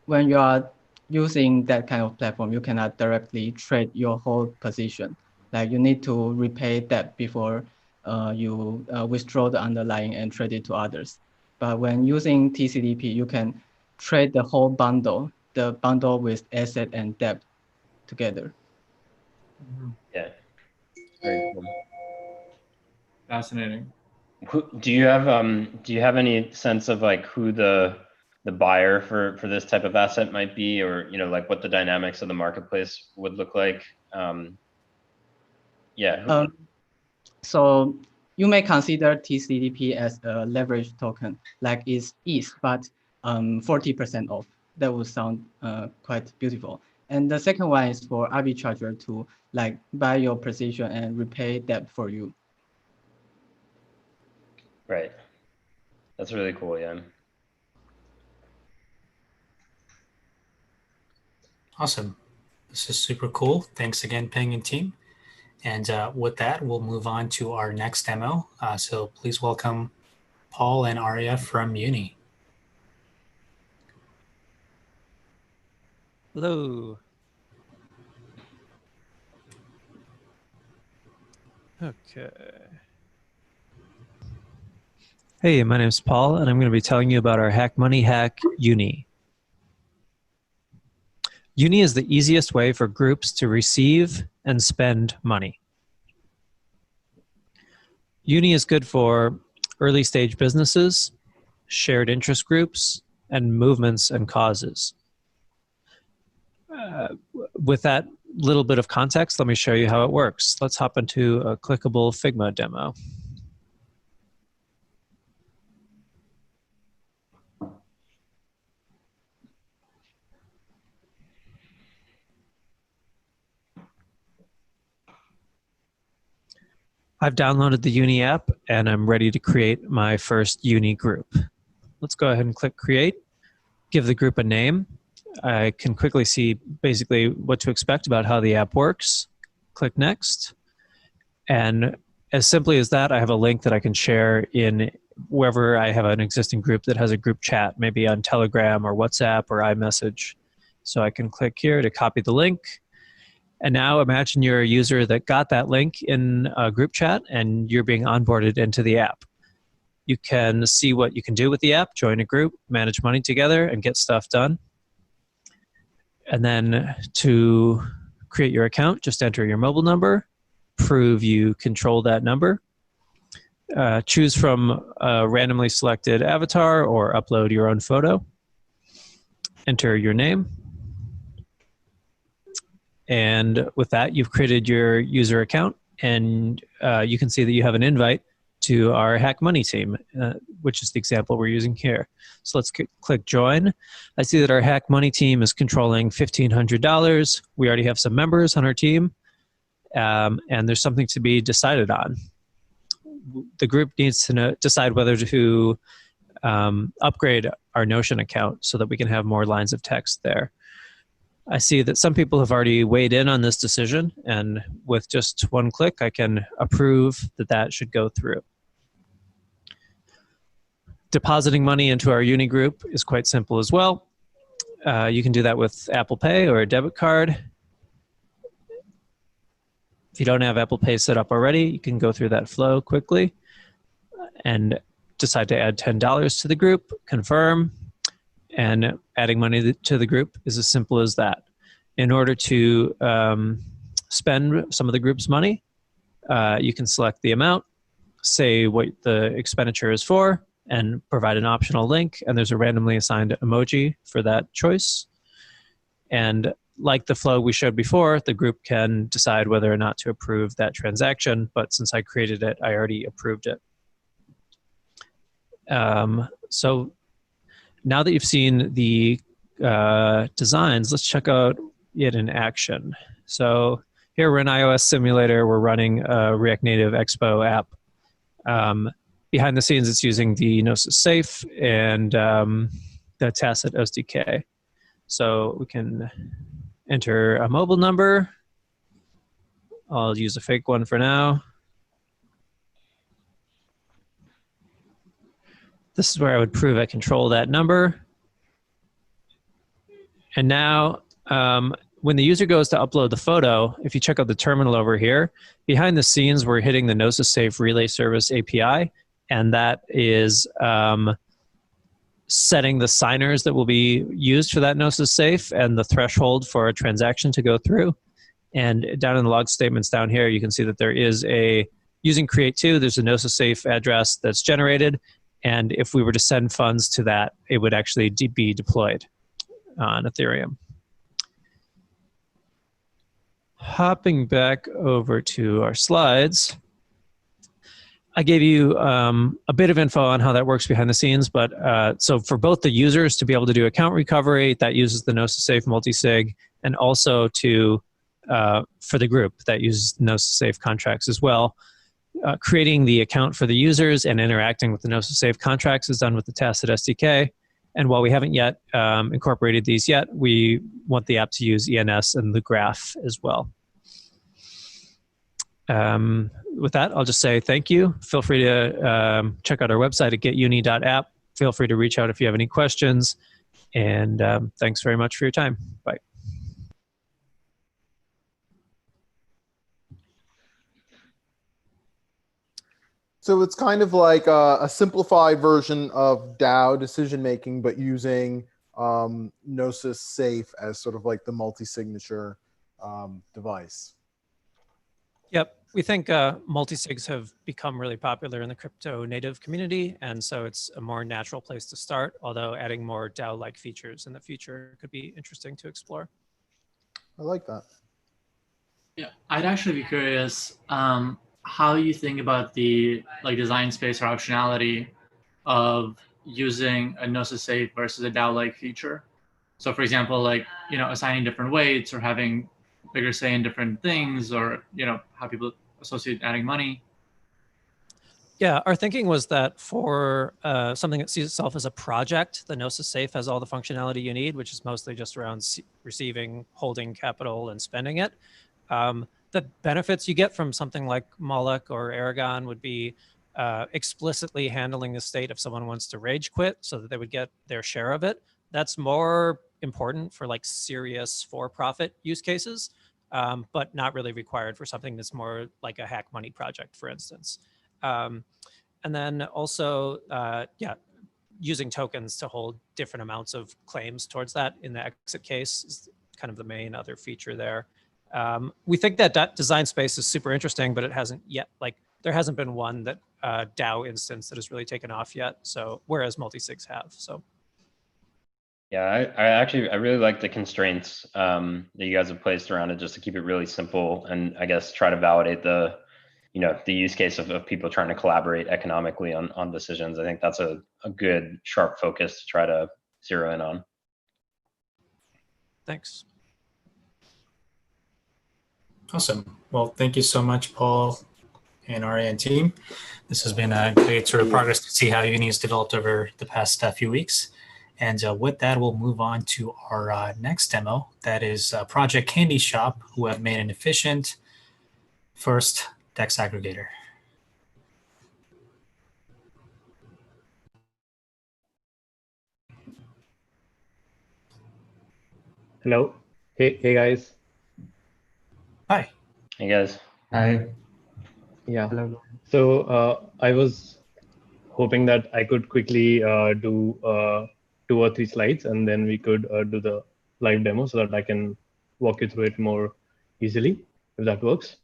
S13: when you are using that kind of platform, you cannot directly trade your whole position. Like you need to repay that before you withdraw the underlying and trade it to others. But when using tCDP, you can trade the whole bundle, the bundle with asset and debt together.
S4: Yeah, very cool.
S5: Fascinating.
S4: Do you have any sense of like who the buyer for this type of asset might be, or like what the dynamics of the marketplace would look like? Yeah.
S13: So you may consider tCDP as a leverage token, like it's ETH, but 40% off. That would sound quite beautiful. And the second one is for arbitrager to like buy your position and repay debt for you.
S4: Right. That's really cool, yeah.
S1: Awesome. This is super cool. Thanks again, Peng and team. And with that, we'll move on to our next demo. So please welcome Paul and Arya from Uni.
S15: Hello. Okay. Hey, my name is Paul, and I'm going to be telling you about our Hack Money hack, Uni. Uni is the easiest way for groups to receive and spend money. Uni is good for early stage businesses, shared interest groups, and movements and causes. With that little bit of context, let me show you how it works. Let's hop into a clickable Figma demo. I've downloaded the Uni app and I'm ready to create my first Uni group. Let's go ahead and click create, give the group a name. I can quickly see basically what to expect about how the app works. Click next. And as simply as that, I have a link that I can share in wherever I have an existing group that has a group chat, maybe on Telegram or WhatsApp or iMessage. So I can click here to copy the link. And now imagine you're a user that got that link in a group chat and you're being onboarded into the app. You can see what you can do with the app, join a group, manage money together, and get stuff done. And then to create your account, just enter your mobile number, prove you control that number, choose from a randomly selected avatar or upload your own photo, enter your name. And with that, you've created your user account, and you can see that you have an invite to our Hack Money team, which is the example we're using here. So let's click join. I see that our Hack Money team is controlling $1,500. We already have some members on our team, and there's something to be decided on. The group needs to decide whether to upgrade our Notion account so that we can have more lines of text there. I see that some people have already weighed in on this decision, and with just one click, I can approve that that should go through. Depositing money into our uni group is quite simple as well. You can do that with Apple Pay or a debit card. If you don't have Apple Pay set up already, you can go through that flow quickly and decide to add $10 to the group, confirm, and adding money to the group is as simple as that. In order to spend some of the group's money, you can select the amount, say what the expenditure is for, and provide an optional link, and there's a randomly assigned emoji for that choice. And like the flow we showed before, the group can decide whether or not to approve that transaction, but since I created it, I already approved it. So now that you've seen the designs, let's check out it in action. So here we're in iOS Simulator. We're running a React Native Expo app. Behind the scenes, it's using the Gnosis Safe and the Tacit SDK. So we can enter a mobile number. I'll use a fake one for now. This is where I would prove I control that number. And now, when the user goes to upload the photo, if you check out the terminal over here, behind the scenes, we're hitting the Gnosis Safe Relay Service API, and that is setting the signers that will be used for that Gnosis Safe and the threshold for a transaction to go through. And down in the log statements down here, you can see that there is a, using Create2, there's a Gnosis Safe address that's generated. And if we were to send funds to that, it would actually be deployed on Ethereum. Hopping back over to our slides, I gave you a bit of info on how that works behind the scenes, but so for both the users to be able to do account recovery, that uses the Gnosis Safe multisig, and also to for the group that uses Gnosis Safe contracts as well. Creating the account for the users and interacting with the Gnosis Safe contracts is done with the Tacit SDK. And while we haven't yet incorporated these yet, we want the app to use ENS and the graph as well. With that, I'll just say thank you. Feel free to check out our website at getuni.app. Feel free to reach out if you have any questions. And thanks very much for your time. Bye.
S10: So it's kind of like a simplified version of DAO decision making, but using Gnosis Safe as sort of like the multi-signature device.
S15: Yep, we think multi-sigs have become really popular in the crypto native community, and so it's a more natural place to start, although adding more DAO-like features in the future could be interesting to explore.
S10: I like that.
S5: Yeah, I'd actually be curious how you think about the design space or optionality of using a Gnosis Safe versus a DAO-like feature. So for example, assigning different weights or having bigger say in different things, or how people associate adding money.
S15: Yeah, our thinking was that for something that sees itself as a project, the Gnosis Safe has all the functionality you need, which is mostly just around receiving, holding capital, and spending it. The benefits you get from something like Moloch or Aragon would be explicitly handling the state if someone wants to rage quit so that they would get their share of it. That's more important for serious for-profit use cases, but not really required for something that's more like a hack money project, for instance. And then also, yeah, using tokens to hold different amounts of claims towards that in the exit case is kind of the main other feature there. We think that design space is super interesting, but it hasn't yet, there hasn't been one that DAO instance that has really taken off yet. So whereas multi-sigs have, so.
S4: Yeah, I really like the constraints that you guys have placed around it, just to keep it really simple, and I guess try to validate the, the use case of people trying to collaborate economically on decisions. I think that's a good sharp focus to try to zero in on.
S15: Thanks.
S1: Awesome. Well, thank you so much, Paul and Aria and team. This has been a great sort of progress to see how Uni has developed over the past few weeks. And with that, we'll move on to our next demo. That is Project Candy Shop, who have made an efficient first DEX aggregator.
S16: Hello. Hey guys.
S1: Hi.
S4: Hey guys.
S5: Hi.
S16: Yeah.
S13: Hello.
S16: So I was hoping that I could quickly do 2 or 3 slides, and then we could do the live demo so that I can walk you through it more easily, if that works.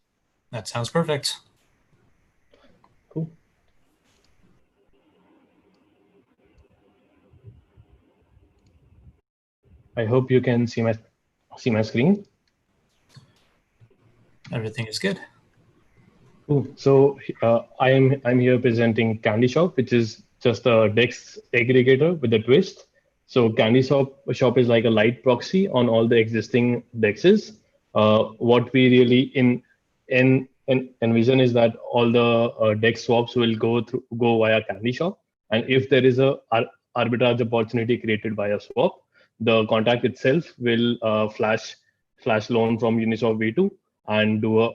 S1: That sounds perfect.
S16: Cool. I hope you can see my screen.
S1: Everything is good.
S16: Cool. So I'm here presenting Candy Shop, which is just a DEX aggregator with a twist. So Candy Shop is like a light proxy on all the existing DEXs. What we really envision is that all the DEX swaps will go via Candy Shop, and if there is a arbitrage opportunity created by a swap, the contract itself will flash loan from Uniswap V2 and do a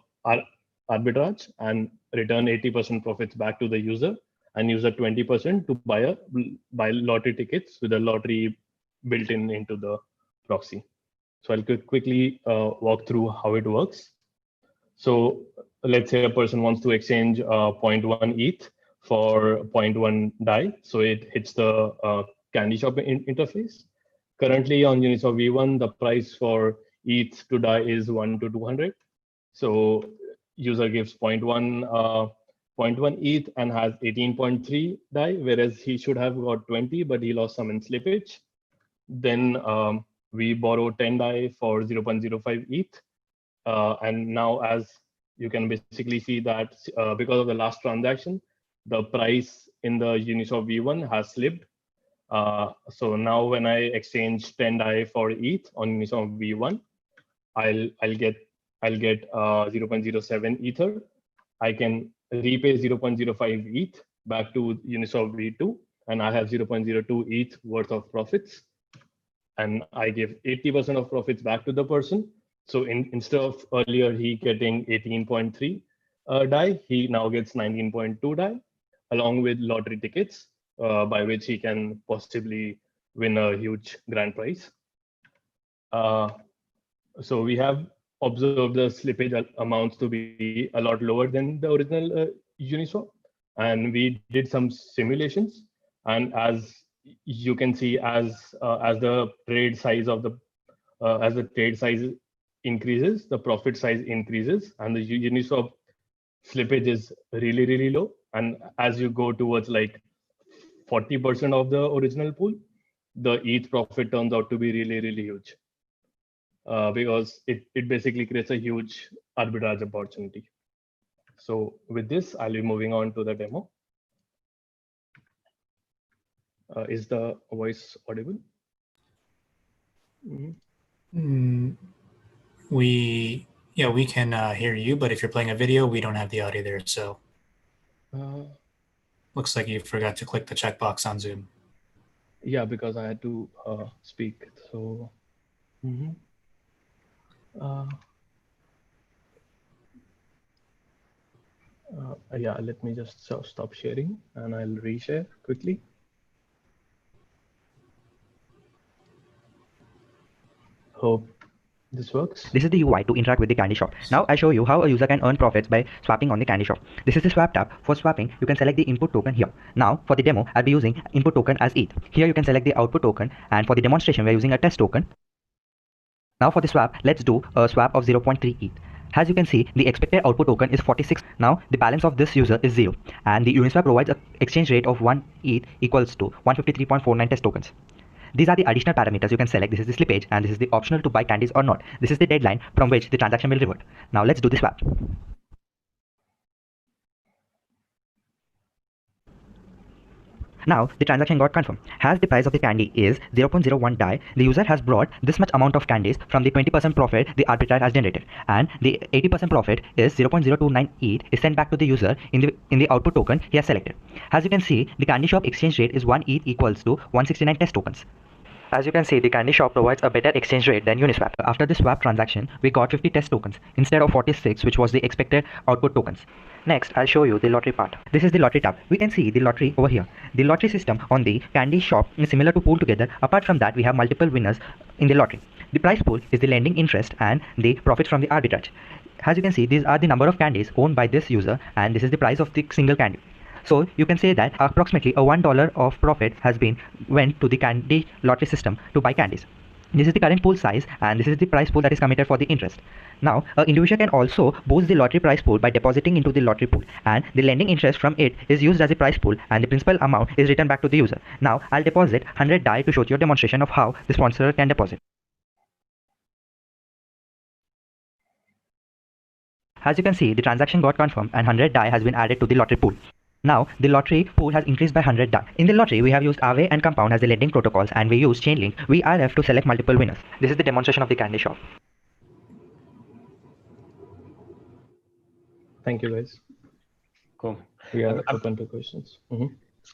S16: arbitrage and return 80% profits back to the user, and use the 20% to buy lottery tickets with a lottery built into the proxy. So I'll quickly walk through how it works. So let's say a person wants to exchange 0.1 ETH for 0.1 DAI. So it hits the Candy Shop interface. Currently on Uniswap V1, the price for ETH to DAI is 1 to 200. So user gives 0.1 ETH and has 18.3 DAI, whereas he should have got 20, but he lost some in slippage. Then we borrow 10 DAI for 0.05 ETH. And now, as you can basically see that because of the last transaction, the price in the Uniswap V1 has slipped. So now when I exchange 10 DAI for ETH on Uniswap V1, I'll get 0.07 Ether. I can repay 0.05 ETH back to Uniswap V2, and I have 0.02 ETH worth of profits. And I give 80% of profits back to the person. So instead of earlier he getting 18.3 DAI, he now gets 19.2 DAI, along with lottery tickets, by which he can possibly win a huge grand prize. So we have observed the slippage amounts to be a lot lower than the original Uniswap, and we did some simulations. And as you can see, as the trade size increases, the profit size increases, and the Uniswap slippage is really, really low. And as you go towards like 40% of the original pool, the ETH profit turns out to be really, really huge. Because it basically creates a huge arbitrage opportunity. So with this, I'll be moving on to the demo. Is the voice audible?
S1: We can hear you, but if you're playing a video, we don't have the audio there. So looks like you forgot to click the checkbox on Zoom.
S16: Yeah, because I had to speak. So. Yeah, let me just stop sharing and I'll reshare quickly. Hope this works.
S17: This is the UI to interact with the Candy Shop. Now I show you how a user can earn profits by swapping on the Candy Shop. This is the swap tab. For swapping, you can select the input token here. Now for the demo, I'll be using input token as ETH. Here you can select the output token, and for the demonstration, we're using a test token. Now for the swap, let's do a swap of 0.3 ETH. As you can see, the expected output token is 46. Now the balance of this user is 0, and the Uniswap provides an exchange rate of 1 ETH equals to 153.49 test tokens. These are the additional parameters you can select. This is the slippage, and this is the optional to buy candies or not. This is the deadline from which the transaction will revert. Now let's do the swap. Now the transaction got confirmed. As the price of the candy is 0.01 DAI, the user has brought this much amount of candies from the 20% profit the arbitrage has generated, and the 80% profit is 0.029 ETH is sent back to the user in the output token he has selected. As you can see, the candy shop exchange rate is 1 ETH equals to 169 test tokens. As you can see, the candy shop provides a better exchange rate than Uniswap. After the swap transaction, we got 50 test tokens instead of 46, which was the expected output tokens. Next, I'll show you the lottery part. This is the lottery tab. We can see the lottery over here. The lottery system on the candy shop is similar to pool together. Apart from that, we have multiple winners in the lottery. The prize pool is the lending interest and the profits from the arbitrage. As you can see, these are the number of candies owned by this user, and this is the price of the single candy. So you can say that approximately a $1 of profit has been went to the candy lottery system to buy candies. This is the current pool size, and this is the price pool that is committed for the interest. Now, an individual can also boost the lottery price pool by depositing into the lottery pool, and the lending interest from it is used as a price pool, and the principal amount is returned back to the user. Now, I'll deposit 100 DAI to show you a demonstration of how the sponsor can deposit. As you can see, the transaction got confirmed and 100 DAI has been added to the lottery pool. Now, the lottery pool has increased by 100 DAI. In the lottery, we have used Aave and Compound as the lending protocols, and we use Chainlink VRF to select multiple winners. This is the demonstration of the candy shop.
S16: Thank you, guys.
S4: Cool.
S16: We are open to questions.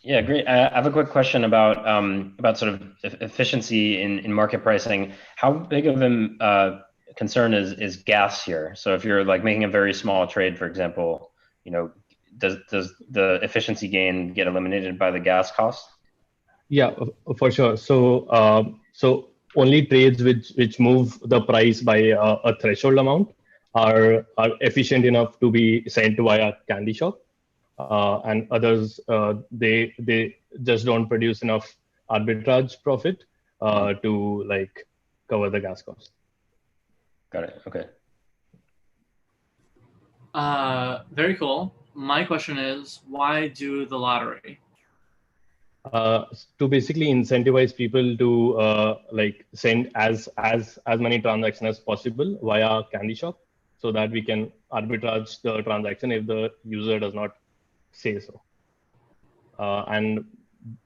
S4: Yeah, great. I have a quick question about sort of efficiency in market pricing. How big of a concern is gas here? So if you're like making a very small trade, for example, does the efficiency gain get eliminated by the gas cost?
S16: Yeah, for sure. So only trades which move the price by a threshold amount are efficient enough to be sent via candy shop, and others they just don't produce enough arbitrage profit to like cover the gas cost.
S4: Got it. Okay.
S5: Very cool. My question is, why do the lottery?
S16: To basically incentivize people to like send as many transactions as possible via candy shop, so that we can arbitrage the transaction if the user does not say so. And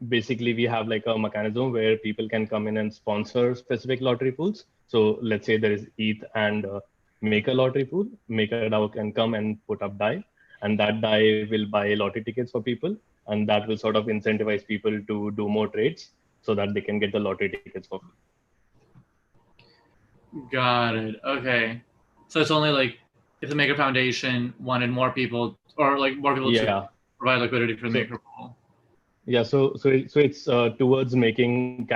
S16: basically, we have like a mechanism where people can come in and sponsor specific lottery pools. So let's say there is ETH and Maker lottery pool. Maker DAO can come and put up DAI, and that DAI will buy lottery tickets for people, and that will sort of incentivize people to do more trades so that they can get the lottery tickets for free.
S5: Got it. Okay. So it's only like if the Maker Foundation wanted more people, or like more people to provide liquidity for the Maker pool.
S16: Yeah, so it's towards making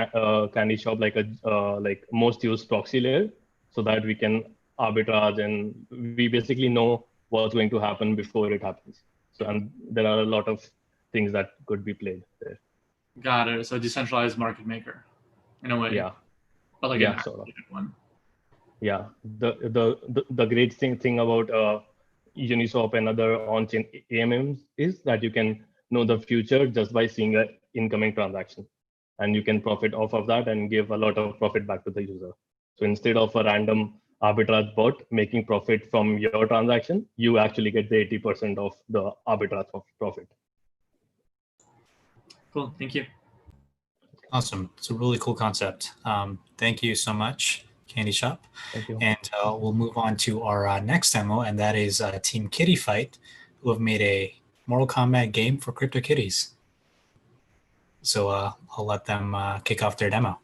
S16: candy shop like a like most used proxy layer, so that we can arbitrage and we basically know what's going to happen before it happens. So, and there are a lot of things that could be played there.
S5: Got it. So decentralized market maker, in a way.
S16: Yeah.
S5: But like
S16: an
S5: sort of one.
S16: Yeah. The great thing about Uniswap and other on-chain AMMs is that you can know the future just by seeing an incoming transaction, and you can profit off of that and give a lot of profit back to the user. So instead of a random arbitrage bot making profit from your transaction, you actually get the 80% of the arbitrage profit.
S5: Cool. Thank you.
S1: Awesome. It's a really cool concept. Thank you so much, Candy Shop.
S16: Thank you.
S1: And we'll move on to our next demo, and that is Team KittieFIGHT, who have made a Mortal Kombat game for CryptoKitties. So I'll let them kick off their demo.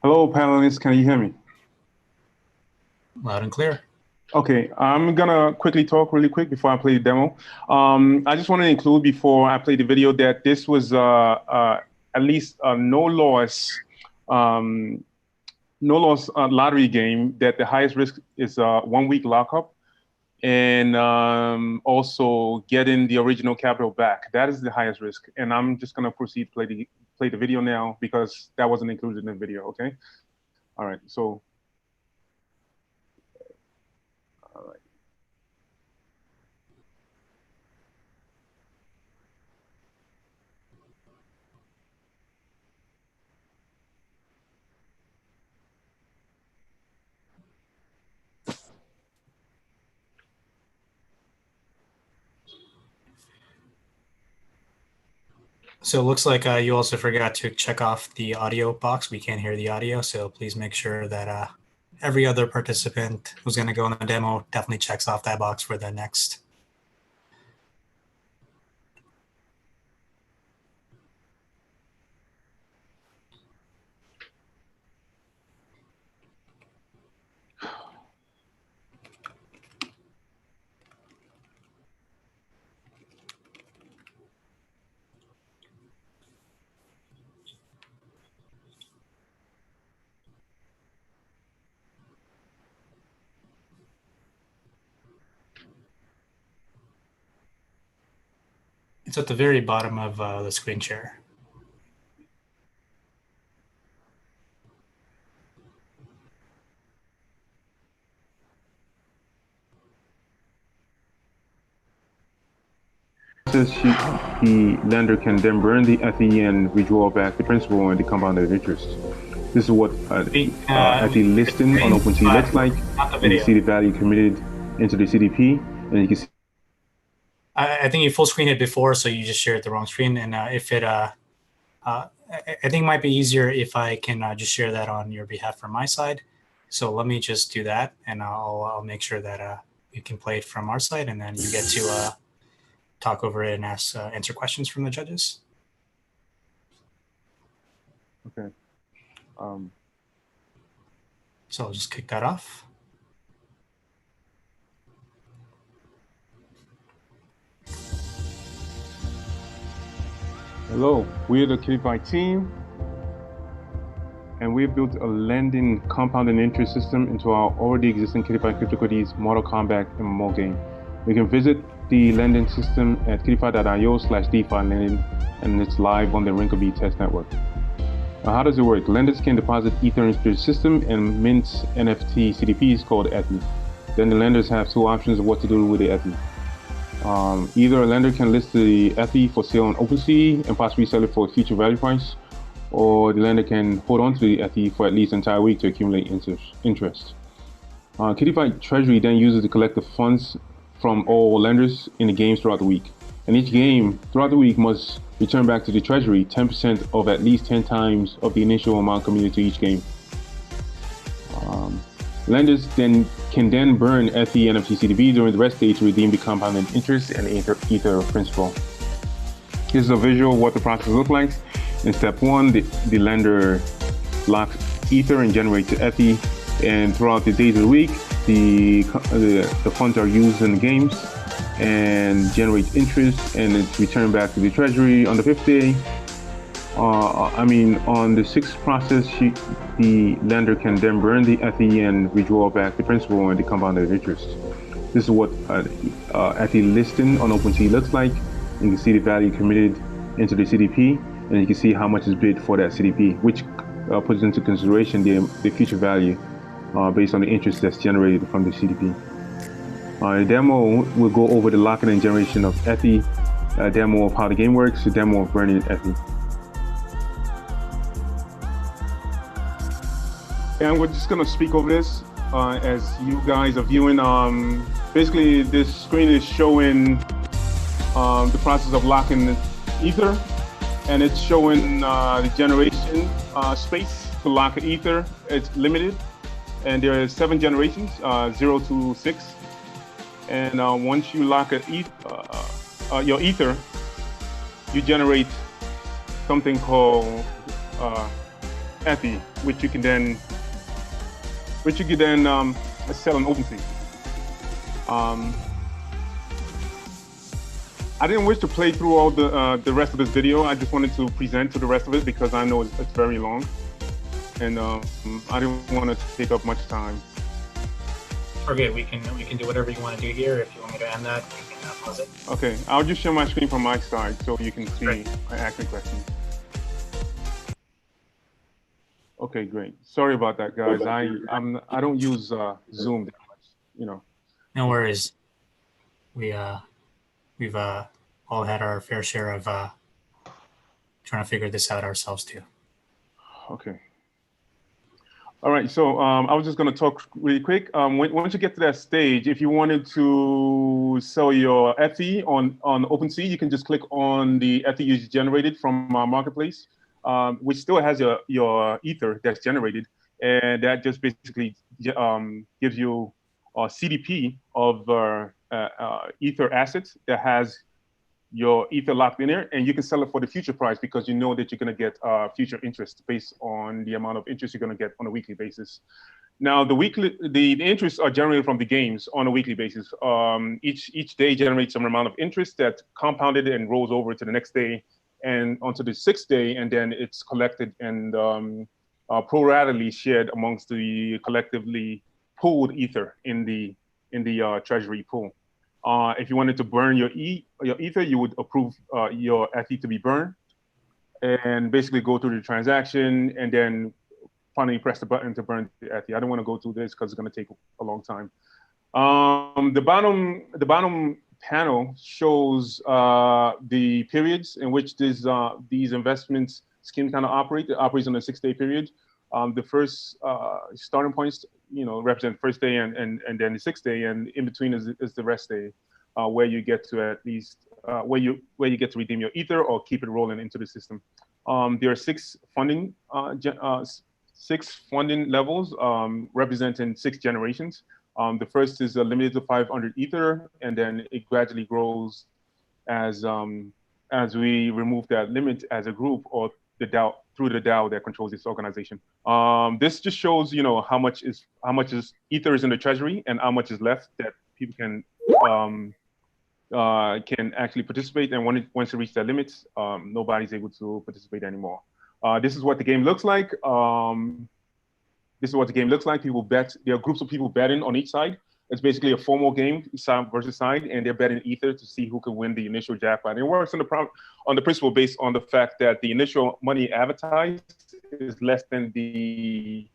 S18: Hello, panelists. Can you hear me?
S1: Loud and clear.
S18: Okay, I'm gonna quickly talk really quick before I play the demo. I just want to include before I play the video that this was at least a no loss lottery game. That the highest risk is 1 week lockup, and also getting the original capital back. That is the highest risk. And I'm just gonna proceed to play the video now because that wasn't included in the video. Okay. All right. So. All right.
S1: So it looks like you also forgot to check off the audio box. We can't hear the audio, so please make sure that every other participant who's going to go in the demo definitely checks off that box for the next. It's at the very bottom of the screen share.
S18: The lender can then burn the FE and withdraw back the principal and the compounded interest. This is what FE listing on OpenSea looks like. You can see the value committed into the CDP, and you can see.
S1: I think you full screened it before, so you just shared the wrong screen. And if it, I think it might be easier if I can just share that on your behalf from my side. So let me just do that, and I'll make sure that you can play it from our side, and then you get to talk over it and answer questions from the judges.
S18: Okay.
S1: So I'll just kick that off.
S18: Hello, we're the KittieFIGHT team, and we've built a lending compounding interest system into our already existing KittieFIGHT CryptoKitties Mortal Kombat MMO game. You can visit the lending system at kittiefy.io/DeFi lending, and it's live on the Rinkeby test network. Now, how does it work? Lenders can deposit Ether into the system and mint NFT CDPs called ETH. Then the lenders have two options of what to do with the ETH. Either a lender can list the ETH for sale on OpenSea and possibly sell it for a future value price, or the lender can hold on to the ETH for at least an entire week to accumulate interest. KittieFIGHT Treasury then uses to collect the funds from all lenders in the games throughout the week. And each game throughout the week must return back to the Treasury 10% of at least 10 times of the initial amount committed to each game. Lenders can then burn FE NFT CDP during the rest day to redeem the compounded interest and Ether principal. This is a visual of what the process looks like. In step one, the lender locks Ether and generates the FE, and throughout the days of the week, the funds are used in the games and generate interest, and it's returned back to the Treasury on the 5th day. On the 6th process, the lender can then burn the FE and withdraw back the principal and the compounded interest. This is what FE listing on OpenSea looks like. You can see the value committed into the CDP, and you can see how much is bid for that CDP, which puts into consideration the future value based on the interest that's generated from the CDP. The demo will go over the locking and generation of ETH, a demo of how the game works, a demo of burning ETH. And we're just gonna speak over this as you guys are viewing. Basically, this screen is showing the process of locking Ether, and it's showing the generation space to lock Ether. It's limited, and there are 7 generations, 0 to 6. And once you lock your Ether, you generate something called ETH, which you can then sell on OpenSea. I didn't wish to play through all the rest of this video. I just wanted to present to the rest of it because I know it's very long, and I didn't want to take up much time.
S1: Okay, we can do whatever you want to do here. If you want me to end that, we can pause it.
S18: Okay, I'll just share my screen from my side so you can see my active questions. Okay, great. Sorry about that, guys. I don't use Zoom that much, you know.
S1: No worries. We've all had our fair share of trying to figure this out ourselves too.
S18: Okay. All right, so I was just going to talk really quick. Once you get to that stage, if you wanted to sell your Ethe on OpenSea, you can just click on the Ethe you generated from our marketplace, which still has your Ether that's generated, and that just basically gives you a CDP of Ether assets that has your Ether locked in there, and you can sell it for the future price because you know that you're going to get future interest based on the amount of interest you're going to get on a weekly basis. Now, the interests are generated from the games on a weekly basis. Each day generates some amount of interest that's compounded and rolls over to the next day and onto the sixth day, and then it's collected and pro-ratally shared amongst the collectively pooled Ether in the treasury pool. If you wanted to burn your Ether, you would approve your Ethe to be burned and basically go through the transaction and then finally press the button to burn the Ethe. I don't want to go through this because it's going to take a long time. The bottom panel shows the periods in which these investment schemes kind of operate. It operates on a 6-day period. The first starting points, represent first day and then the 6th day, and in between is the rest day, where you get to at least where you get to redeem your Ether or keep it rolling into the system. There are 6 funding levels representing 6 generations. The first is limited to 500 Ether, and then it gradually grows as we remove that limit as a group or the DAO through the DAO that controls this organization. This just shows, how much Ether is in the treasury and how much is left that people can actually participate. And once it reaches that limit, nobody's able to participate anymore. This is what the game looks like. People bet. There are groups of people betting on each side. It's basically a formal game, side versus side, and they're betting Ether to see who can win the initial jackpot. And it works on the principle based on the fact that the initial money advertised is less than the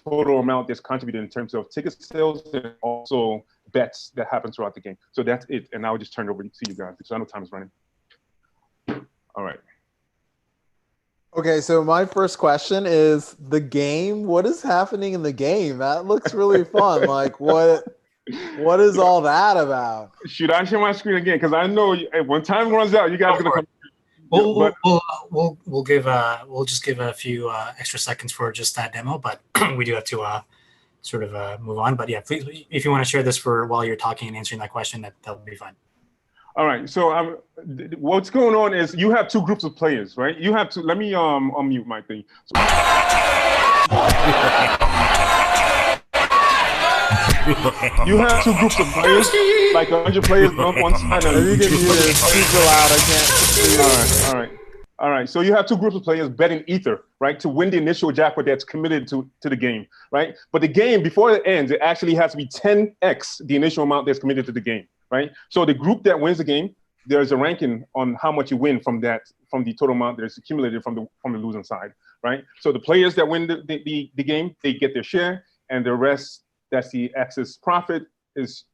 S18: total amount that's contributed in terms of ticket sales and also bets that happen throughout the game. So that's it. And I'll just turn it over to you guys because I know time is running. All right.
S10: Okay, so my first question is the game. What is happening in the game? That looks really fun. Like what is all that about?
S18: Should I share my screen again? Because I know when time runs out, you guys are gonna come.
S1: We'll just give a few extra seconds for just that demo, but we do have to sort of move on. But yeah, please, if you want to share this for while you're talking and answering that question, that'll be fine.
S18: All right. So what's going on is you have 2 groups of players, right? You have to. Let me unmute my thing. You have 2 groups of players, like 100 players on one side. And you can hear it super loud. I can't. All right. So you have 2 groups of players betting Ether, right, to win the initial jackpot that's committed to the game, right? But the game, before it ends, it actually has to be 10x the initial amount that's committed to the game, right? So the group that wins the game, there's a ranking on how much you win from the total amount that is accumulated from the losing side, right? So the players that win the game, they get their share, and the rest, that's the excess profit, is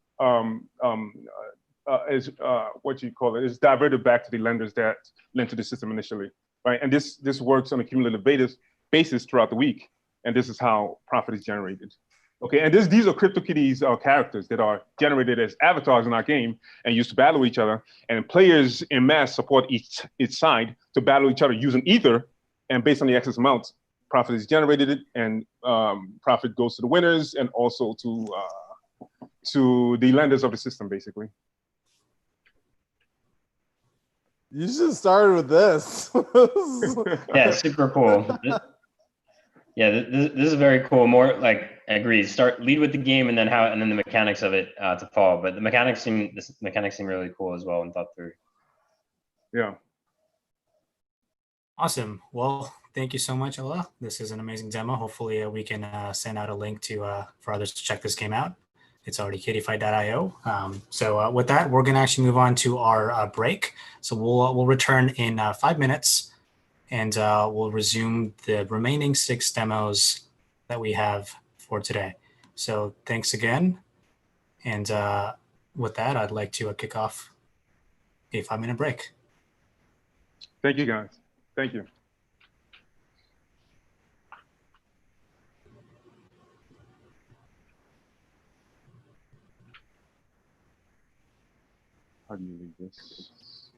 S18: what you call it, is diverted back to the lenders that lent to the system initially, right? And this works on a cumulative basis throughout the week, and this is how profit is generated. Okay, and these are CryptoKitties characters that are generated as avatars in our game and used to battle each other. And players in mass support each side to battle each other using Ether, and based on the excess amounts, profit is generated, and profit goes to the winners and also to the lenders of the system, basically.
S10: You should start with this.
S4: Yeah, super cool. This is very cool. More like, I agree. Lead with the game, and then the mechanics of it to follow. But the mechanics seem really cool as well and thought through.
S18: Yeah.
S1: Awesome. Well, thank you so much, Ola. This is an amazing demo. Hopefully, we can send out a link for others to check this game out. It's already KittieFIGHT.io. So with that, we're going to actually move on to our break. So we'll return in 5 minutes, and we'll resume the remaining 6 demos that we have for today. So thanks again. And with that, I'd like to kick off a 5-minute break.
S18: Thank you, guys. Thank you. How do you read this?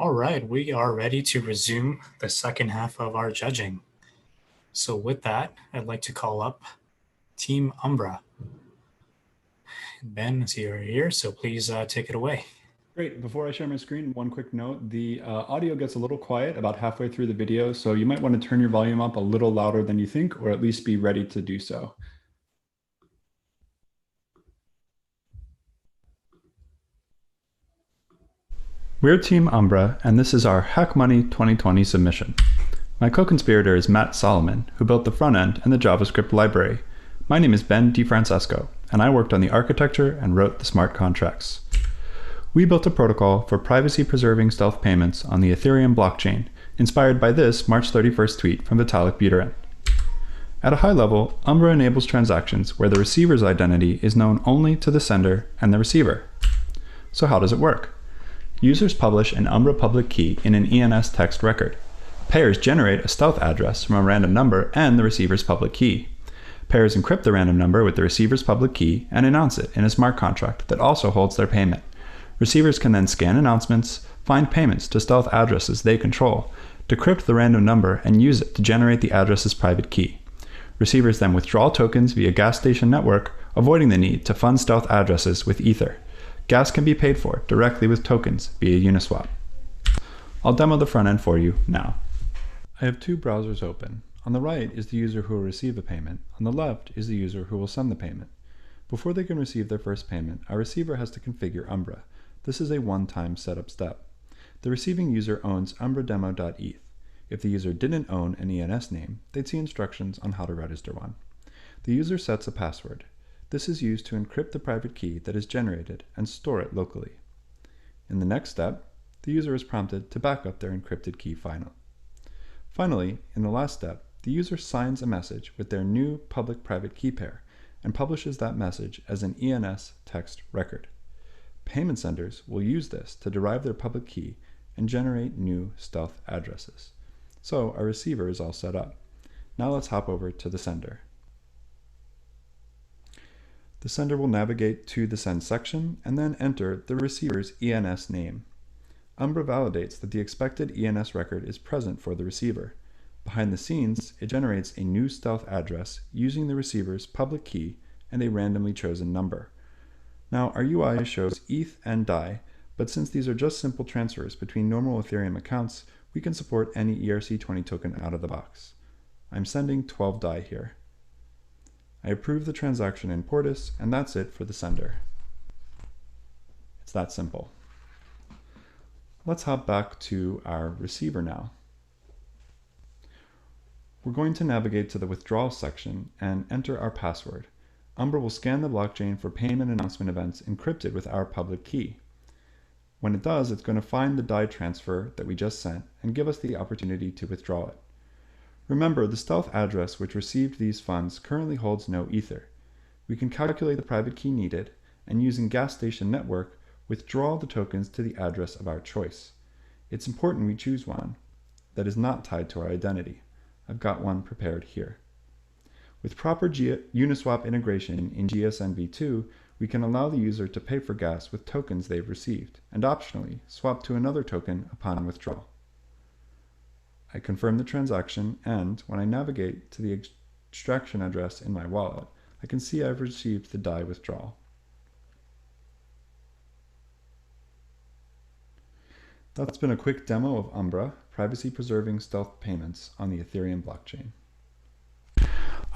S1: All right, we are ready to resume the second half of our judging. So with that, I'd like to call up Team UMBRA. Ben, I see you're here, so please take it away.
S19: Great. Before I share my screen, one quick note. The audio gets a little quiet about halfway through the video, so you might want to turn your volume up a little louder than you think, or at least be ready to do so. We're Team UMBRA, and this is our Hack Money 2020 submission. My co-conspirator is Matt Solomon, who built the front end and the JavaScript library. My name is Ben DiFrancesco, and I worked on the architecture and wrote the smart contracts. We built a protocol for privacy-preserving stealth payments on the Ethereum blockchain, inspired by this March 31st tweet from Vitalik Buterin. At a high level, UMBRA enables transactions where the receiver's identity is known only to the sender and the receiver. So how does it work? Users publish an UMBRA public key in an ENS text record. Payers generate a stealth address from a random number and the receiver's public key. Payers encrypt the random number with the receiver's public key and announce it in a smart contract that also holds their payment. Receivers can then scan announcements, find payments to stealth addresses they control, decrypt the random number, and use it to generate the address's private key. Receivers then withdraw tokens via gas station network, avoiding the need to fund stealth addresses with Ether. Gas can be paid for directly with tokens via Uniswap. I'll demo the front end for you now. I have two browsers open. On the right is the user who will receive a payment. On the left is the user who will send the payment. Before they can receive their first payment, our receiver has to configure UMBRA. This is a one-time setup step. The receiving user owns umbrademo.eth. If the user didn't own an ENS name, they'd see instructions on how to register one. The user sets a password. This is used to encrypt the private key that is generated and store it locally. In the next step, the user is prompted to back up their encrypted key Finally, in the last step, the user signs a message with their new public-private key pair and publishes that message as an ENS text record. Payment senders will use this to derive their public key and generate new stealth addresses. So our receiver is all set up. Now let's hop over to the sender. The sender will navigate to the send section and then enter the receiver's ENS name. UMBRA validates that the expected ENS record is present for the receiver. Behind the scenes, it generates a new stealth address using the receiver's public key and a randomly chosen number. Now, our UI shows ETH and DAI, but since these are just simple transfers between normal Ethereum accounts, we can support any ERC20 token out of the box. I'm sending 12 DAI here. I approve the transaction in Portis, and that's it for the sender. It's that simple. Let's hop back to our receiver now. We're going to navigate to the withdrawal section and enter our password. UMBRA will scan the blockchain for payment announcement events encrypted with our public key. When it does, it's going to find the DAI transfer that we just sent and give us the opportunity to withdraw it. Remember, the stealth address which received these funds currently holds no Ether. We can calculate the private key needed and using gas station network, withdraw the tokens to the address of our choice. It's important we choose one that is not tied to our identity. I've got one prepared here. With proper Uniswap integration in GSNv2, we can allow the user to pay for gas with tokens they've received, and optionally swap to another token upon withdrawal. I confirm the transaction, and when I navigate to the extraction address in my wallet, I can see I've received the DAI withdrawal. That's been a quick demo of UMBRA, privacy-preserving stealth payments on the Ethereum blockchain.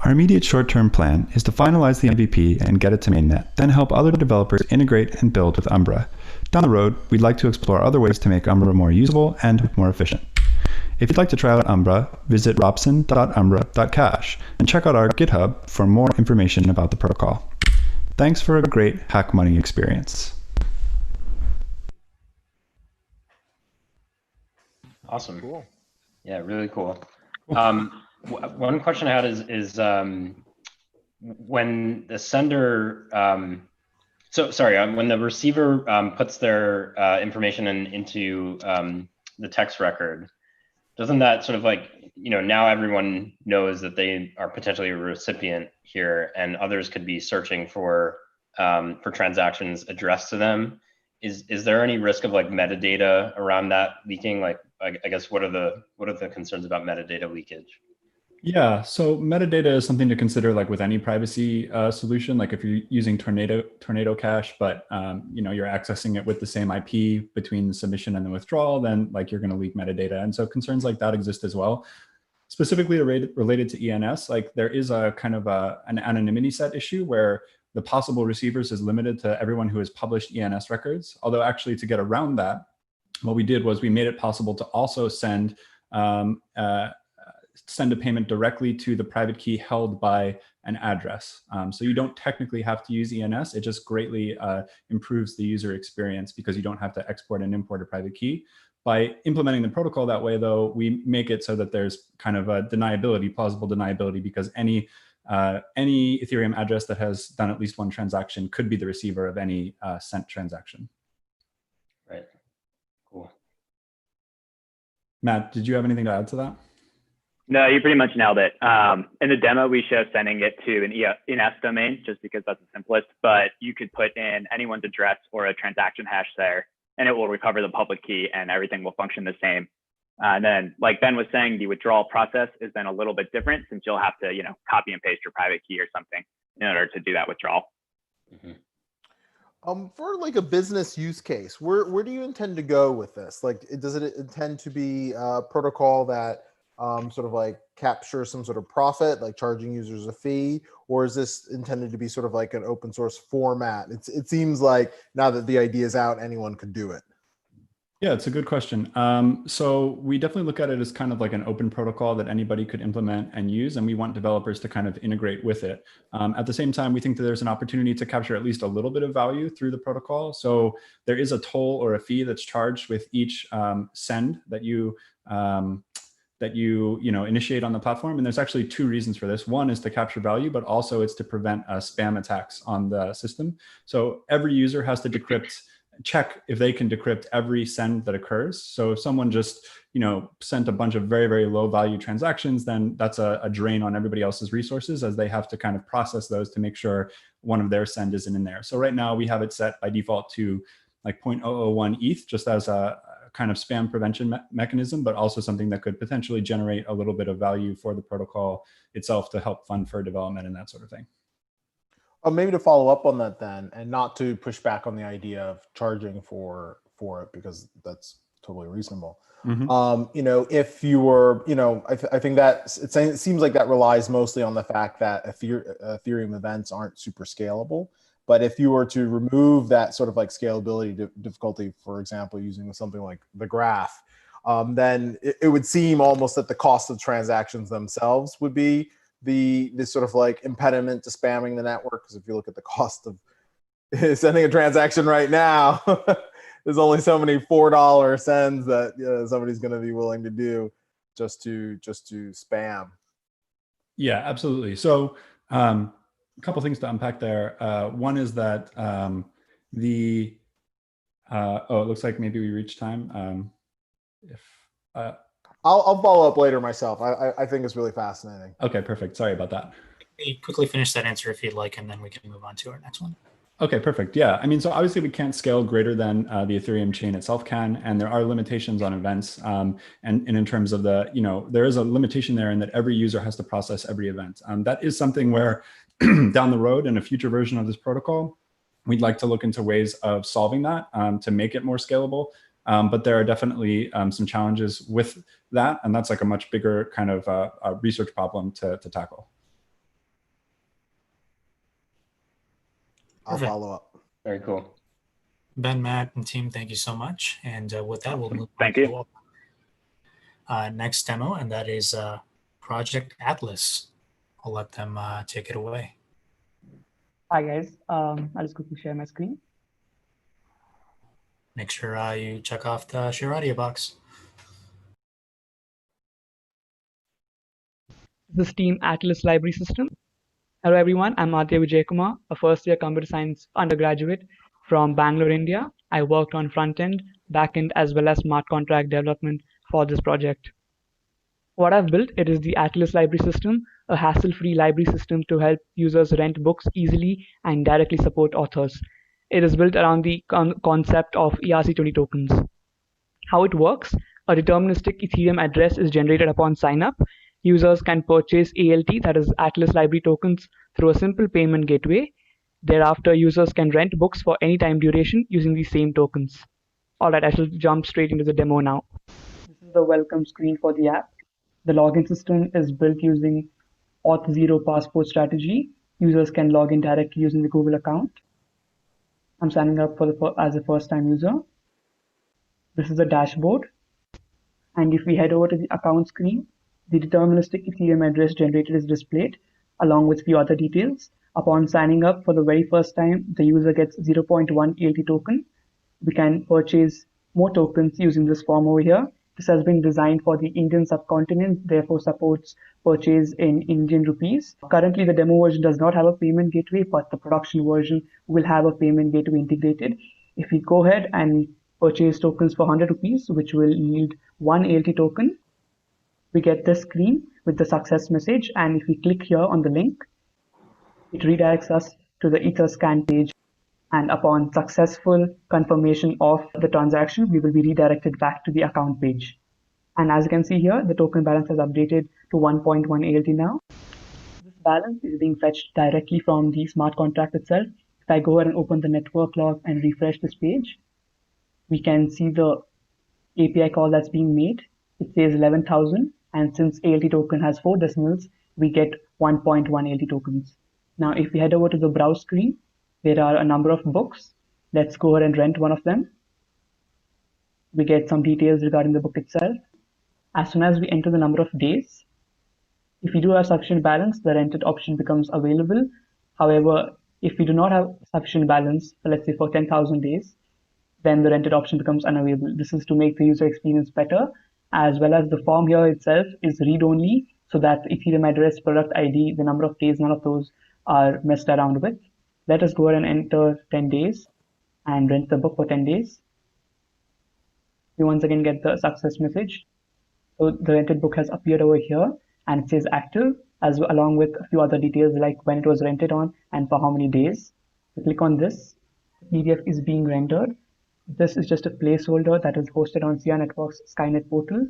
S19: Our immediate short-term plan is to finalize the MVP and get it to mainnet, then help other developers integrate and build with UMBRA. Down the road, we'd like to explore other ways to make UMBRA more usable and more efficient. If you'd like to try out UMBRA, visit robson.umbra.cash and check out our GitHub for more information about the protocol. Thanks for a great Hack Money experience.
S4: Awesome. Cool. Yeah, really cool. One question I had is when the sender, when the receiver puts their information into the text record, doesn't that sort of like, now everyone knows that they are potentially a recipient here and others could be searching for transactions addressed to them. is there any risk of like metadata around that leaking? Like, I guess what are the concerns about metadata leakage?
S19: Yeah, so metadata is something to consider, like with any privacy solution. Like if you're using Tornado Cache, but you're accessing it with the same IP between the submission and the withdrawal, then like you're going to leak metadata. And so concerns like that exist as well. Specifically related to ENS, like there is a kind of an anonymity set issue where the possible receivers is limited to everyone who has published ENS records. Although actually to get around that, what we did was we made it possible to also send a payment directly to the private key held by an address. So you don't technically have to use ENS. It just greatly improves the user experience because you don't have to export and import a private key. By implementing the protocol that way, though, we make it so that there's kind of a plausible deniability, because any Ethereum address that has done at least one transaction could be the receiver of any sent transaction.
S4: Right. Cool.
S19: Matt, did you have anything to add to that?
S20: No, you pretty much nailed it. In the demo, we show sending it to an ENS domain just because that's the simplest, but you could put in anyone's address or a transaction hash there, and it will recover the public key and everything will function the same. And then, like Ben was saying, the withdrawal process is then a little bit different since you'll have to, copy and paste your private key or something in order to do that withdrawal.
S4: Mm-hmm.
S10: For like a business use case, where do you intend to go with this? Like, does it intend to be a protocol that sort of like capture some sort of profit, like charging users a fee, or is this intended to be sort of like an open source format? It seems like now that the idea is out, anyone could do it.
S19: Yeah, it's a good question. So we definitely look at it as kind of like an open protocol that anybody could implement and use, and we want developers to kind of integrate with it. At the same time, we think that there's an opportunity to capture at least a little bit of value through the protocol. So there is a toll or a fee that's charged with each send that you initiate on the platform. And there's actually two reasons for this. One is to capture value, but also it's to prevent spam attacks on the system. So every user has to check if they can decrypt every send that occurs. So if someone just sent a bunch of very, very low value transactions, then that's a drain on everybody else's resources, as they have to kind of process those to make sure one of their send isn't in there. So right now we have it set by default to like 0.001 ETH, just as a kind of spam prevention mechanism, but also something that could potentially generate a little bit of value for the protocol itself to help fund for development and that sort of thing.
S10: Maybe to follow up on that then, and not to push back on the idea of charging for it, because that's totally reasonable. Mm-hmm. If you were, I think that it seems like that relies mostly on the fact that Ethereum events aren't super scalable. But if you were to remove that sort of like scalability difficulty, for example, using something like the graph, then it would seem almost that the cost of transactions themselves would be this sort of like impediment to spamming the network. Because if you look at the cost of sending a transaction right now, there's only so many $4 sends that somebody's going to be willing to do just to spam.
S19: Yeah, absolutely. So a couple things to unpack there. One is that it looks like maybe we reached time.
S10: I'll follow up later myself. I think it's really fascinating.
S19: Okay, perfect. Sorry about that.
S1: Quickly finish that answer if you'd like, and then we can move on to our next one.
S19: Okay, perfect. Yeah, I mean, so obviously we can't scale greater than the Ethereum chain itself can, and there are limitations on events. And in terms of there is a limitation there in that every user has to process every event. That is something where down the road in a future version of this protocol, we'd like to look into ways of solving that to make it more scalable. But there are definitely some challenges with that, and that's like a much bigger kind of research problem to tackle.
S10: I'll follow up.
S4: Very cool.
S1: Ben, Matt, and team, thank you so much. And with that, we'll move
S20: on to
S1: next demo, and that is Project Atlas. I'll let them take it away.
S21: Hi, guys. I'll just quickly share my screen.
S1: Make sure you check off the share audio box.
S21: This is Team Atlas Library System. Hello, everyone. I'm Aditya Vijaykumar, a first-year computer science undergraduate from Bangalore, India. I worked on front-end, back-end, as well as smart contract development for this project. What I've built, it is the Atlas Library System, a hassle-free library system to help users rent books easily and directly support authors. It is built around the concept of ERC20 tokens. How it works, a deterministic Ethereum address is generated upon sign-up. Users can purchase ALT, that is Atlas Library tokens, through a simple payment gateway. Thereafter, users can rent books for any time duration using these same tokens. All right, I shall jump straight into the demo now. This is the welcome screen for the app. The login system is built using Auth0 passport strategy. Users can log in directly using the Google account. I'm signing up as a first-time user. This is the dashboard. And if we head over to the account screen, the deterministic Ethereum address generated is displayed along with few other details. Upon signing up for the very first time, the user gets 0.1 ELT token. We can purchase more tokens using this form over here. This has been designed for the Indian subcontinent, therefore supports purchase in Indian rupees. Currently, the demo version does not have a payment gateway, but the production version will have a payment gateway integrated. If we go ahead and purchase tokens for 100 rupees, which will yield 1 ALT token, we get this screen with the success message. And if we click here on the link, it redirects us to the EtherScan page. And upon successful confirmation of the transaction, we will be redirected back to the account page. And as you can see here, the token balance has updated to 1.1 ALT now. This balance is being fetched directly from the smart contract itself. If I go ahead and open the network log and refresh this page, we can see the API call that's being made. It says 11,000, and since ALT token has 4 decimals, we get 1.1 ALT tokens. Now, if we head over to the browse screen, there are a number of books. Let's go ahead and rent one of them. We get some details regarding the book itself. As soon as we enter the number of days, if we do have sufficient balance, the rented option becomes available. However, if we do not have sufficient balance, let's say for 10,000 days, then the rented option becomes unavailable. This is to make the user experience better, as well as the form here itself is read-only, so that Ethereum address, product ID, the number of days, none of those are messed around with. Let us go ahead and enter 10 days and rent the book for 10 days. We once again get the success message. So the rented book has appeared over here and it says active, along with a few other details like when it was rented on and for how many days. We click on this, the PDF is being rendered. This is just a placeholder that is hosted on CR Network's Skynet portal.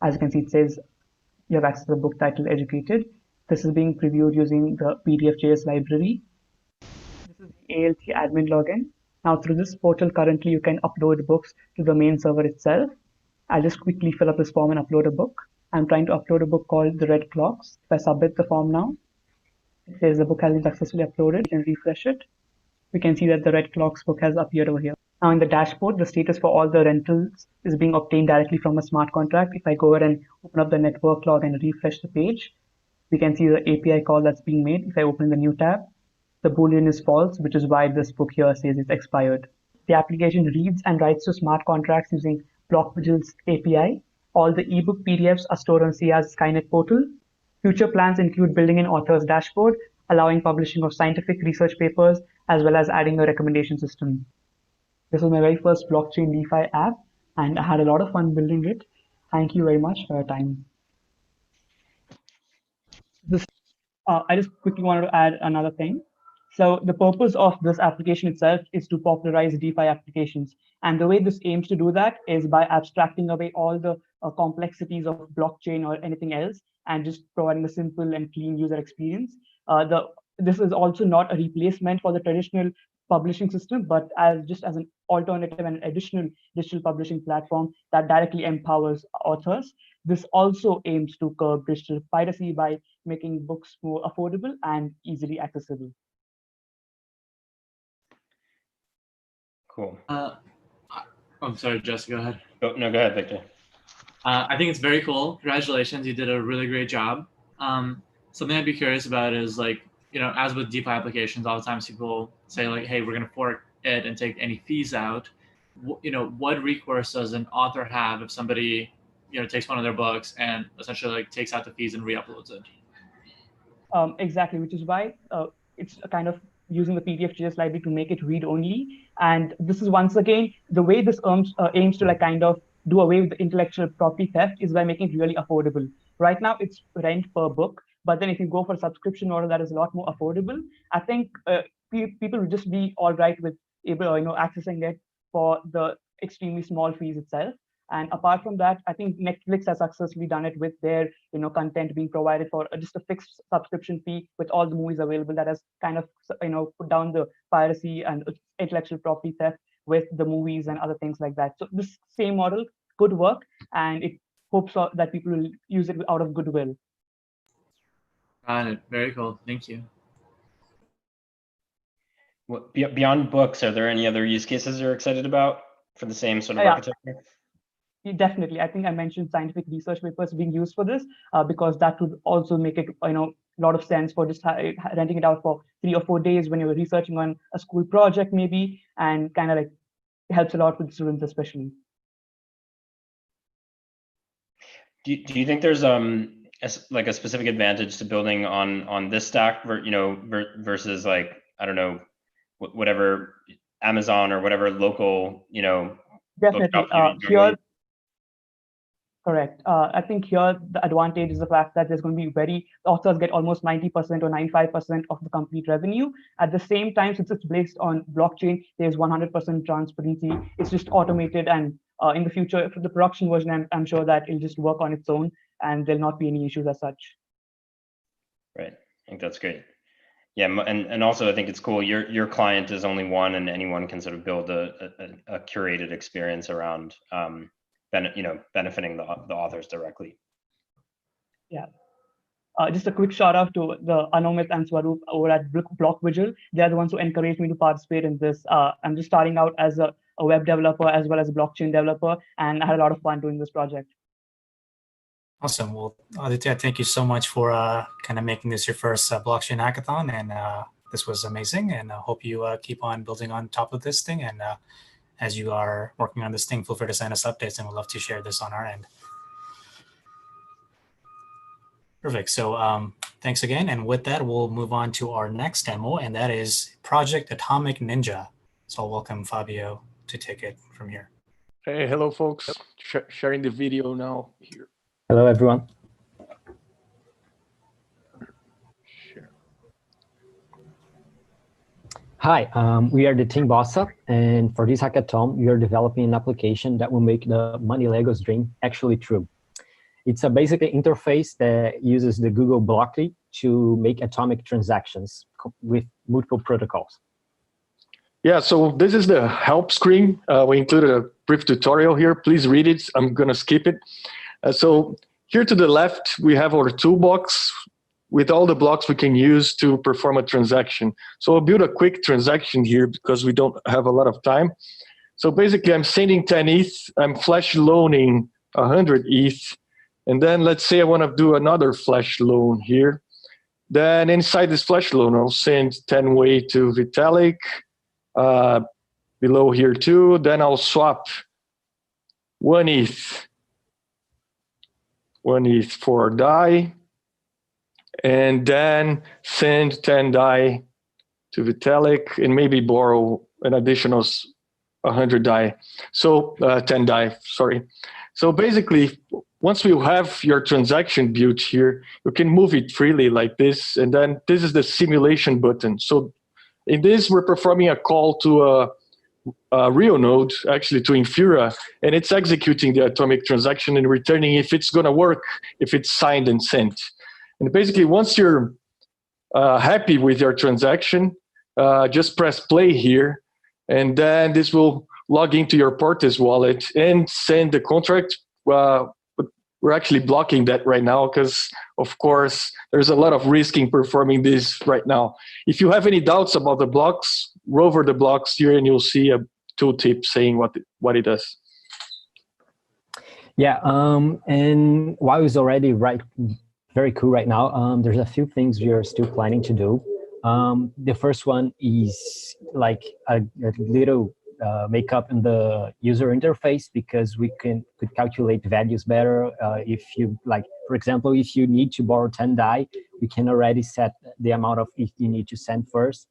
S21: As you can see, it says you have access to the book title Educated. This is being previewed using the PDF.js library. This is the ALT admin login. Now through this portal, currently you can upload books to the main server itself. I'll just quickly fill up this form and upload a book. I'm trying to upload a book called The Red Clocks. If I submit the form now, it says the book has been successfully uploaded. We can refresh it. We can see that the Red Clocks book has appeared over here. Now in the dashboard, the status for all the rentals is being obtained directly from a smart contract. If I go ahead and open up the network log and refresh the page, we can see the API call that's being made. If I open the new tab, the Boolean is false, which is why this book here says it's expired. The application reads and writes to smart contracts using BlockVigil's API. All the ebook PDFs are stored on CR's Skynet portal. Future plans include building an author's dashboard, allowing publishing of scientific research papers, as well as adding a recommendation system. This was my very first blockchain DeFi app, and I had a lot of fun building it. Thank you very much for your time. I just quickly wanted to add another thing. So the purpose of this application itself is to popularize DeFi applications. And the way this aims to do that is by abstracting away all the complexities of blockchain or anything else, and just providing a simple and clean user experience. This is also not a replacement for the traditional publishing system, but just as an alternative and an additional digital publishing platform that directly empowers authors. This also aims to curb digital piracy by making books more affordable and easily accessible.
S4: Cool.
S5: I'm sorry, Jess, go ahead.
S4: Oh, no, go ahead, Victor.
S5: I think it's very cool. Congratulations, you did a really great job. Something I'd be curious about is like, as with DeFi applications, a lot of times people say like, hey, we're going to fork it and take any fees out. What recourse does an author have if somebody, takes one of their books and essentially like takes out the fees and re-uploads it?
S21: Exactly, which is why it's a kind of using the PDF.js library to make it read-only. And this is once again, the way this aims to like kind of do away with the intellectual property theft is by making it really affordable. Right now, it's rent per book. But then if you go for a subscription model that is a lot more affordable, I think people will just be all right with accessing it for the extremely small fees itself. And apart from that, I think Netflix has successfully done it with their content being provided for just a fixed subscription fee with all the movies available. That has kind of put down the piracy and intellectual property theft with the movies and other things like that. So this same model could work, and it hopes that people will use it out of goodwill.
S5: Got it. Very cool. Thank you.
S4: Beyond books, are there any other use cases you're excited about for the same sort of architecture?
S21: Definitely. I think I mentioned scientific research papers being used for this because that would also make it a lot of sense for just renting it out for 3 or 4 days when you're researching on a school project maybe, and kind of like helps a lot with students especially.
S4: Do you think there's a specific advantage to building on this stack versus like, I don't know, whatever Amazon or whatever local
S21: Definitely. Here, correct. I think here the advantage is the fact that there's going to be authors get almost 90% or 95% of the complete revenue. At the same time, since it's based on blockchain, there's 100% transparency. It's just automated, and in the future, for the production version, I'm sure that it'll just work on its own, and there'll not be any issues as such.
S4: Right. I think that's great. Yeah, and also I think it's cool. Your client is only one, and anyone can sort of build a curated experience around benefiting the authors directly.
S21: Yeah. Just a quick shout out to the Anomit and Swaroop over at BlockVigil. They're the ones who encouraged me to participate in this. I'm just starting out as a web developer as well as a blockchain developer, and I had a lot of fun doing this project.
S1: Awesome. Well, Aditya, thank you so much for kind of making this your first blockchain hackathon, and this was amazing. And I hope you keep on building on top of this thing. And as you are working on this thing, feel free to send us updates, and we'd love to share this on our end. Perfect. So thanks again. And with that, we'll move on to our next demo, and that is Project Atomic Ninja. So I'll welcome Fabio to take it from here.
S3: Hey, hello, folks. Sharing the video now here.
S22: Hello, everyone.
S3: Sure.
S22: Hi, we are the Team Bossa, and for this hackathon, we are developing an application that will make the money Legos dream actually true. It's a basically interface that uses the Google Blockly to make atomic transactions with multiple protocols.
S3: Yeah, so this is the help screen. We included a brief tutorial here. Please read it. I'm going to skip it. So here to the left, we have our toolbox with all the blocks we can use to perform a transaction. So I'll build a quick transaction here because we don't have a lot of time. So basically, I'm sending 10 ETH. I'm flash loaning 100 ETH. And then let's say I want to do another flash loan here. Then inside this flash loan, I'll send 10 way to Vitalik. Below here too. Then I'll swap 1 ETH. 1 ETH for DAI, and then send 10 DAI to Vitalik, and maybe borrow an additional 100 DAI. So 10 DAI, sorry. So basically, once you have your transaction built here, you can move it freely like this, and then this is the simulation button. So in this, we're performing a call to a real node, actually to Infura, and it's executing the atomic transaction and returning if it's going to work, if it's signed and sent. And basically, once you're happy with your transaction, just press play here, and then this will log into your Portis wallet and send the contract. We're actually blocking that right now because, of course, there's a lot of risk in performing this right now. If you have any doubts about the blocks, roll over the blocks here and you'll see a tooltip saying what it does.
S22: Yeah, and while it's already very cool right now, there's a few things we are still planning to do. The first one is like a little makeup in the user interface, because we could calculate values better. If you like, for example, if you need to borrow 10 DAI, we can already set the amount of ETH you need to send first.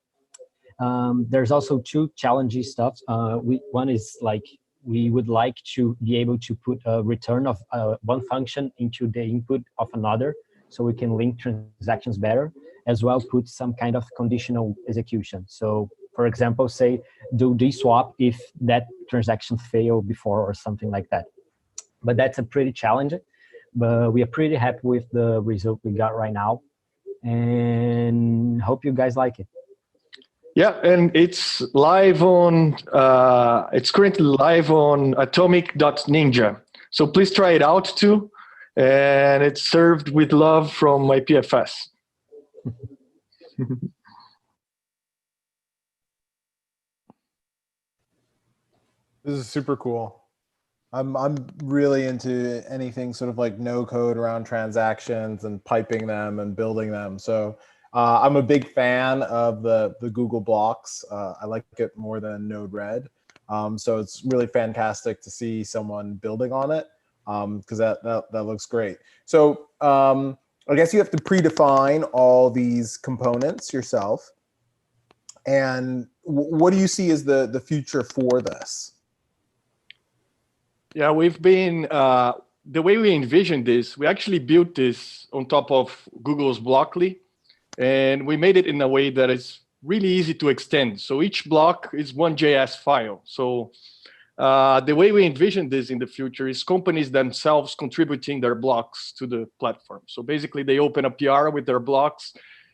S22: There's also two challenging stuff. One is like, we would like to be able to put a return of one function into the input of another, so we can link transactions better, as well put some kind of conditional execution. So for example, say do DSwap if that transaction failed before or something like that. But that's a pretty challenging. But we are pretty happy with the result we got right now, and hope you guys like it.
S3: Yeah, and it's live on. It's currently live on atomic.ninja. So please try it out too. And it's served with love from my PFS.
S10: This is super cool. I'm really into anything sort of like no code around transactions and piping them and building them. So I'm a big fan of the Google Blocks. I like it more than Node-RED. So it's really fantastic to see someone building on it because that looks great. So I guess you have to predefine all these components yourself. And what do you see as the future for this?
S3: Yeah, we've been, the way we envisioned this, we actually built this on top of Google's Blockly, and we made it in a way that is really easy to extend. So each block is one JS file. So the way we envision this in the future is companies themselves contributing their blocks to the platform. So basically they open a PR with their blocks,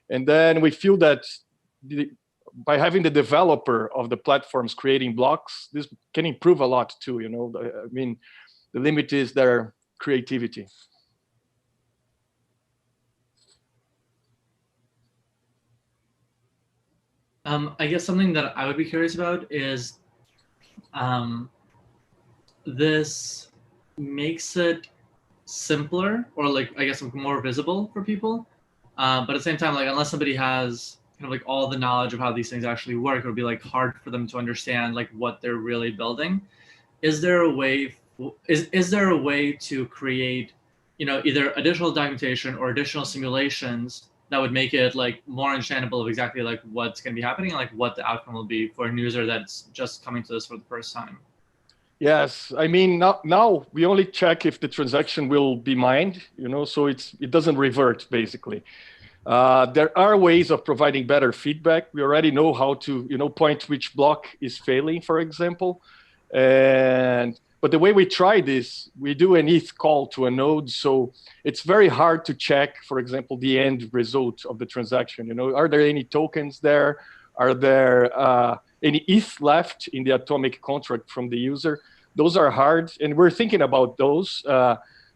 S3: and then we feel that by having the developer of the platforms creating blocks, this can improve a lot too, you know. I mean, the limit is their creativity.
S5: I guess something that I would be curious about is this makes it simpler or like, I guess, more visible for people. But at the same time, like unless somebody has kind of like all the knowledge of how these things actually work, it would be like hard for them to understand like what they're really building. Is there a way, is there a way to create, you know, either additional documentation or additional simulations that would make it like more understandable of exactly like what's going to be happening and like what the outcome will be for a user that's just coming to this for the first time?
S3: Yes, I mean, now we only check if the transaction will be mined, you know, so it doesn't revert basically. There are ways of providing better feedback. We already know how to, you know, point which block is failing, for example. But the way we try this, we do an ETH call to a node. So it's very hard to check, for example, the end result of the transaction. You know, are there any tokens there? Are there any ETH left in the atomic contract from the user? Those are hard, and we're thinking about those.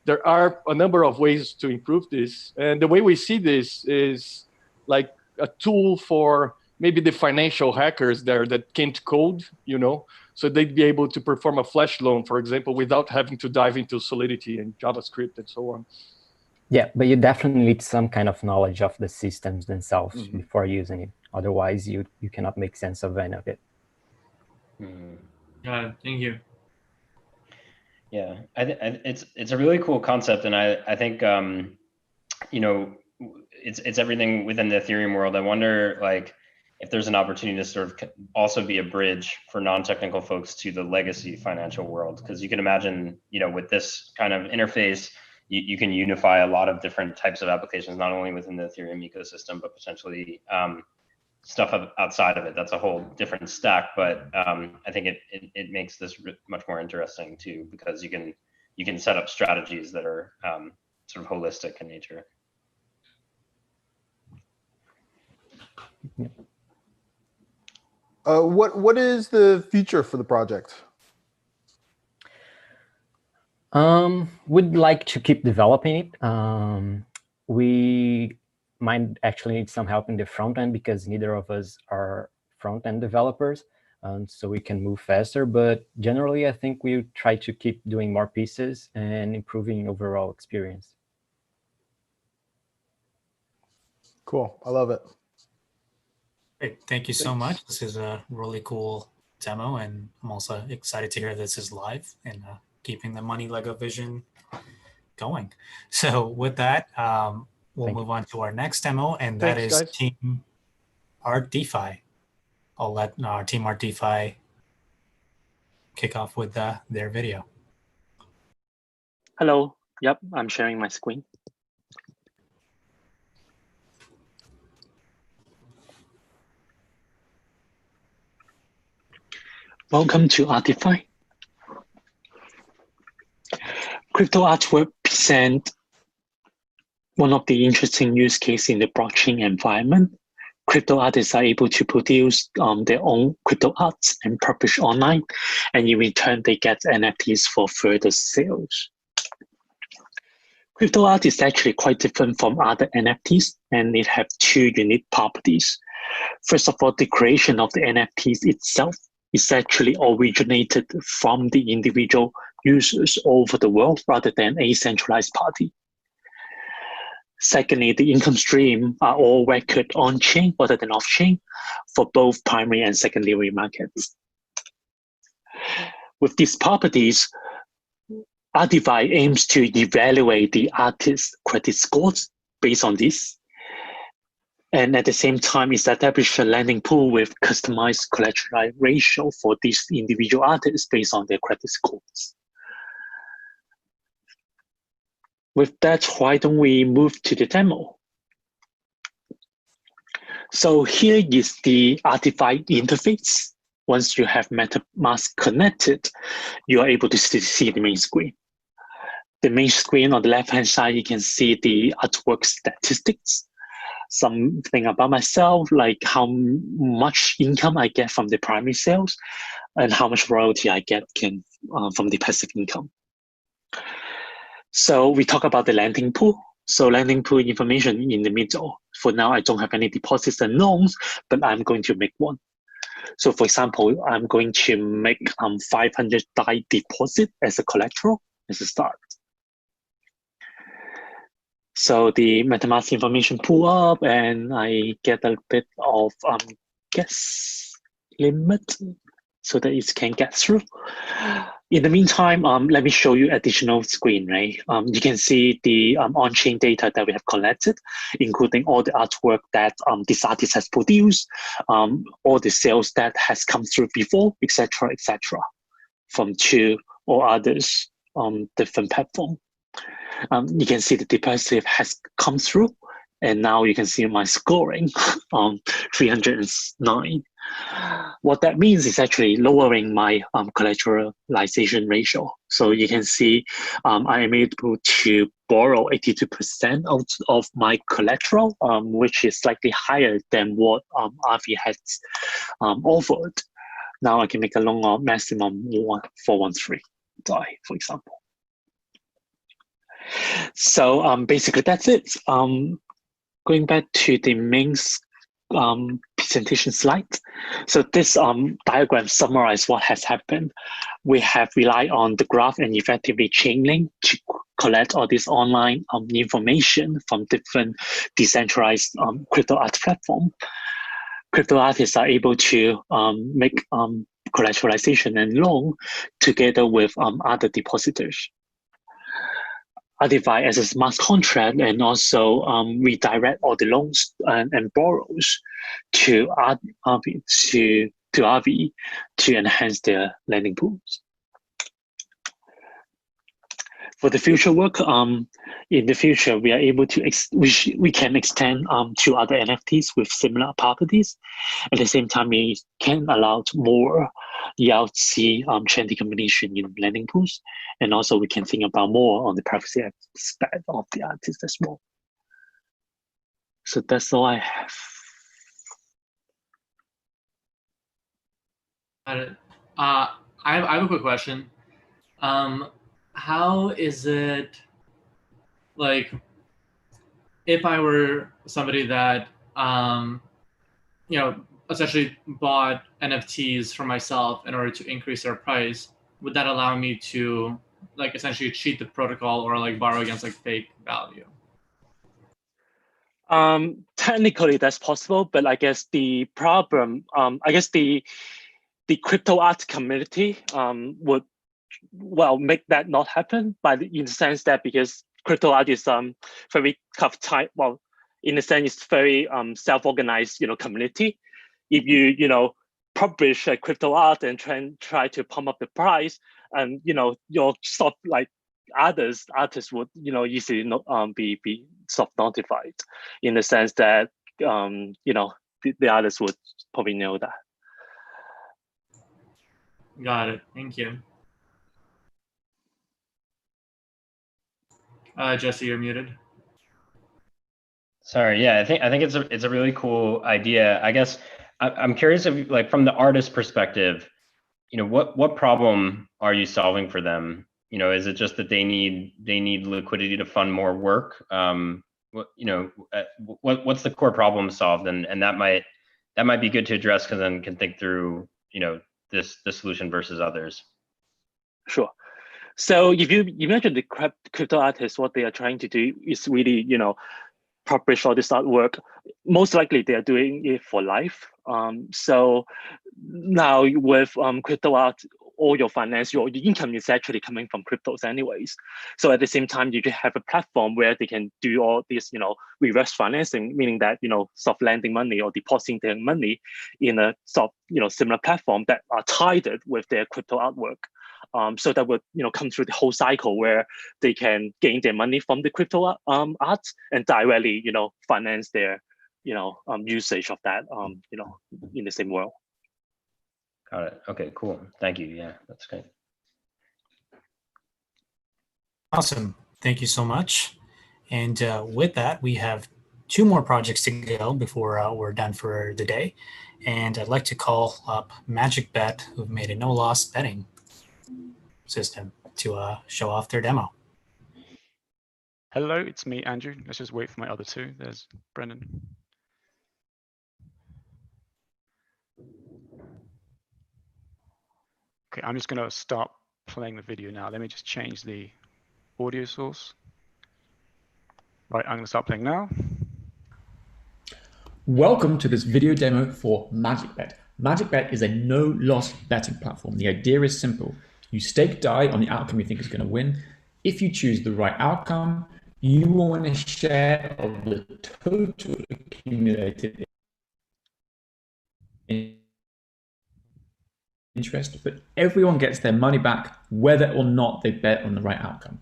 S3: There are a number of ways to improve this. And the way we see this is like a tool for maybe the financial hackers there that can't code, you know, so they'd be able to perform a flash loan, for example, without having to dive into Solidity and JavaScript and so on.
S22: Yeah, but you definitely need some kind of knowledge of the systems themselves before using it. Otherwise, you cannot make sense of any of it.
S5: Thank you.
S4: Yeah, it's a really cool concept, and I think you know, it's everything within the Ethereum world. I wonder like if there's an opportunity to sort of also be a bridge for non-technical folks to the legacy financial world, because you can imagine, you know, with this kind of interface, you can unify a lot of different types of applications, not only within the Ethereum ecosystem, but potentially stuff outside of it. That's a whole different stack, but I think it makes this much more interesting too, because you can set up strategies that are sort of holistic in nature.
S10: What is the future for the project?
S22: We'd like to keep developing it. We might actually need some help in the front end because neither of us are front end developers, so we can move faster. But generally, I think we try to keep doing more pieces and improving overall experience.
S10: Cool, I love it.
S1: Great, thank you so much. This is a really cool demo, and I'm also excited to hear this is live and keeping the money Lego vision going. So with that, we'll move on to our next demo, and that is Team ArtDeFi. I'll let our Team ArtDeFi kick off with their video.
S2: Hello. Yep, I'm sharing my screen. Welcome to ArtDeFi. Crypto artwork present one of the interesting use cases in the blockchain environment. Crypto artists are able to produce their own crypto arts and publish online, and in return they get NFTs for further sales. Crypto art is actually quite different from other NFTs, and it has two unique properties. First of all, the creation of the NFTs itself is actually originated from the individual users all over the world rather than a centralized party. Secondly, the income stream are all recorded on-chain rather than off-chain for both primary and secondary markets. With these properties, ArtDeFi aims to evaluate the artist's credit scores based on this, and at the same time establish a lending pool with customized collateral ratio for these individual artists based on their credit scores. With that, why don't we move to the demo? So here is the ArtDeFi interface. Once you have MetaMask connected, you are able to see the main screen. The main screen on the left-hand side, you can see the artwork statistics. Something about myself, like how much income I get from the primary sales and how much royalty I get from the passive income. So we talk about the lending pool. So lending pool information in the middle. For now, I don't have any deposits and loans, but I'm going to make one. So for example, I'm going to make 500 DAI deposit as a collateral as a start. So the MetaMask information pull up and I get a bit of gas limit so that it can get through. In the meantime, let me show you additional screen, right? You can see the on-chain data that we have collected, including all the artwork that this artist has produced, all the sales that has come through before, etc., from two or others different platform. You can see the deposit has come through, and now you can see my scoring 309. What that means is actually lowering my collateralization ratio. So you can see I am able to borrow 82% of my collateral, which is slightly higher than what Avi has offered. Now I can make a loan of maximum 413 DAI, for example. So basically that's it. Going back to the main presentation slide. So this diagram summarizes what has happened. We have relied on the graph and effectively chain link to collect all this online information from different decentralized crypto art platform. Crypto artists are able to make collateralization and loan together with other depositors. ArtDeFi as a smart contract, and also redirect all the loans and borrows to Avi to enhance their lending pools. For the future work, in the future we are able to we can extend to other NFTs with similar properties. At the same time, we can allow more ELC chain decombination in lending pools, and also we can think about more on the privacy aspect of the artist as well. So that's all I have.
S5: Got it. I have a quick question. How is it, like, if I were somebody that essentially bought NFTs for myself in order to increase their price, would that allow me to like essentially cheat the protocol or like borrow against like fake value?
S2: Technically that's possible, but I guess the problem, I guess the crypto art community would make that not happen, but in the sense that because crypto art is very tight, in a sense it's very self-organized community. If you publish a crypto art and try to pump up the price, and your sort of like artists would easily not be sort of notified, in the sense that the others would probably know that.
S5: Got it. Thank you. Jesse, you're muted.
S4: Sorry, yeah, I think it's a really cool idea. I guess I'm curious if, like, from the artist perspective, you know, what problem are you solving for them? You know, is it just that they need liquidity to fund more work? What's the core problem solved? And that might be good to address, because then can think through, you know, the solution versus others.
S2: Sure. So if you imagine the crypto artists, what they are trying to do is really, you know, publish all this artwork. Most likely they are doing it for life. So now with crypto art, all your finance, your income is actually coming from cryptos anyways. So at the same time, you can have a platform where they can do all this, you know, reverse financing, meaning that, you know, soft lending money or depositing their money in a soft, you know, similar platform that are tied with their crypto artwork. So that would, you know, come through the whole cycle where they can gain their money from the crypto art and directly, you know, finance their, you know, usage of that, you know, in the same world.
S4: Got it. Okay, cool. Thank you. Yeah, that's great.
S1: Awesome. Thank you so much. And with that, we have 2 more projects to go before we're done for the day. And I'd like to call up MagicBet, who've made a no-loss betting system, to show off their demo.
S6: Hello, it's me, Andrew. Let's just wait for my other 2. There's Brendan. Okay, I'm just going to start playing the video now. Let me just change the audio source. Right, I'm going to start playing now.
S7: Welcome to this video demo for MagicBet. MagicBet is a no-loss betting platform. The idea is simple. You stake DAI on the outcome you think is going to win. If you choose the right outcome, you will win a share of the total accumulated interest, but everyone gets their money back whether or not they bet on the right outcome.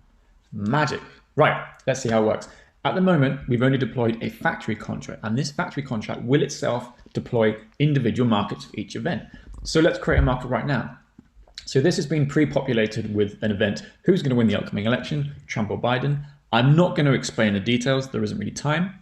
S7: Magic. Right, let's see how it works. At the moment, we've only deployed a factory contract, and this factory contract will itself deploy individual markets for each event. So let's create a market right now. So this has been pre-populated with an event: who's going to win the upcoming election, Trump or Biden. I'm not going to explain the details, there isn't really time.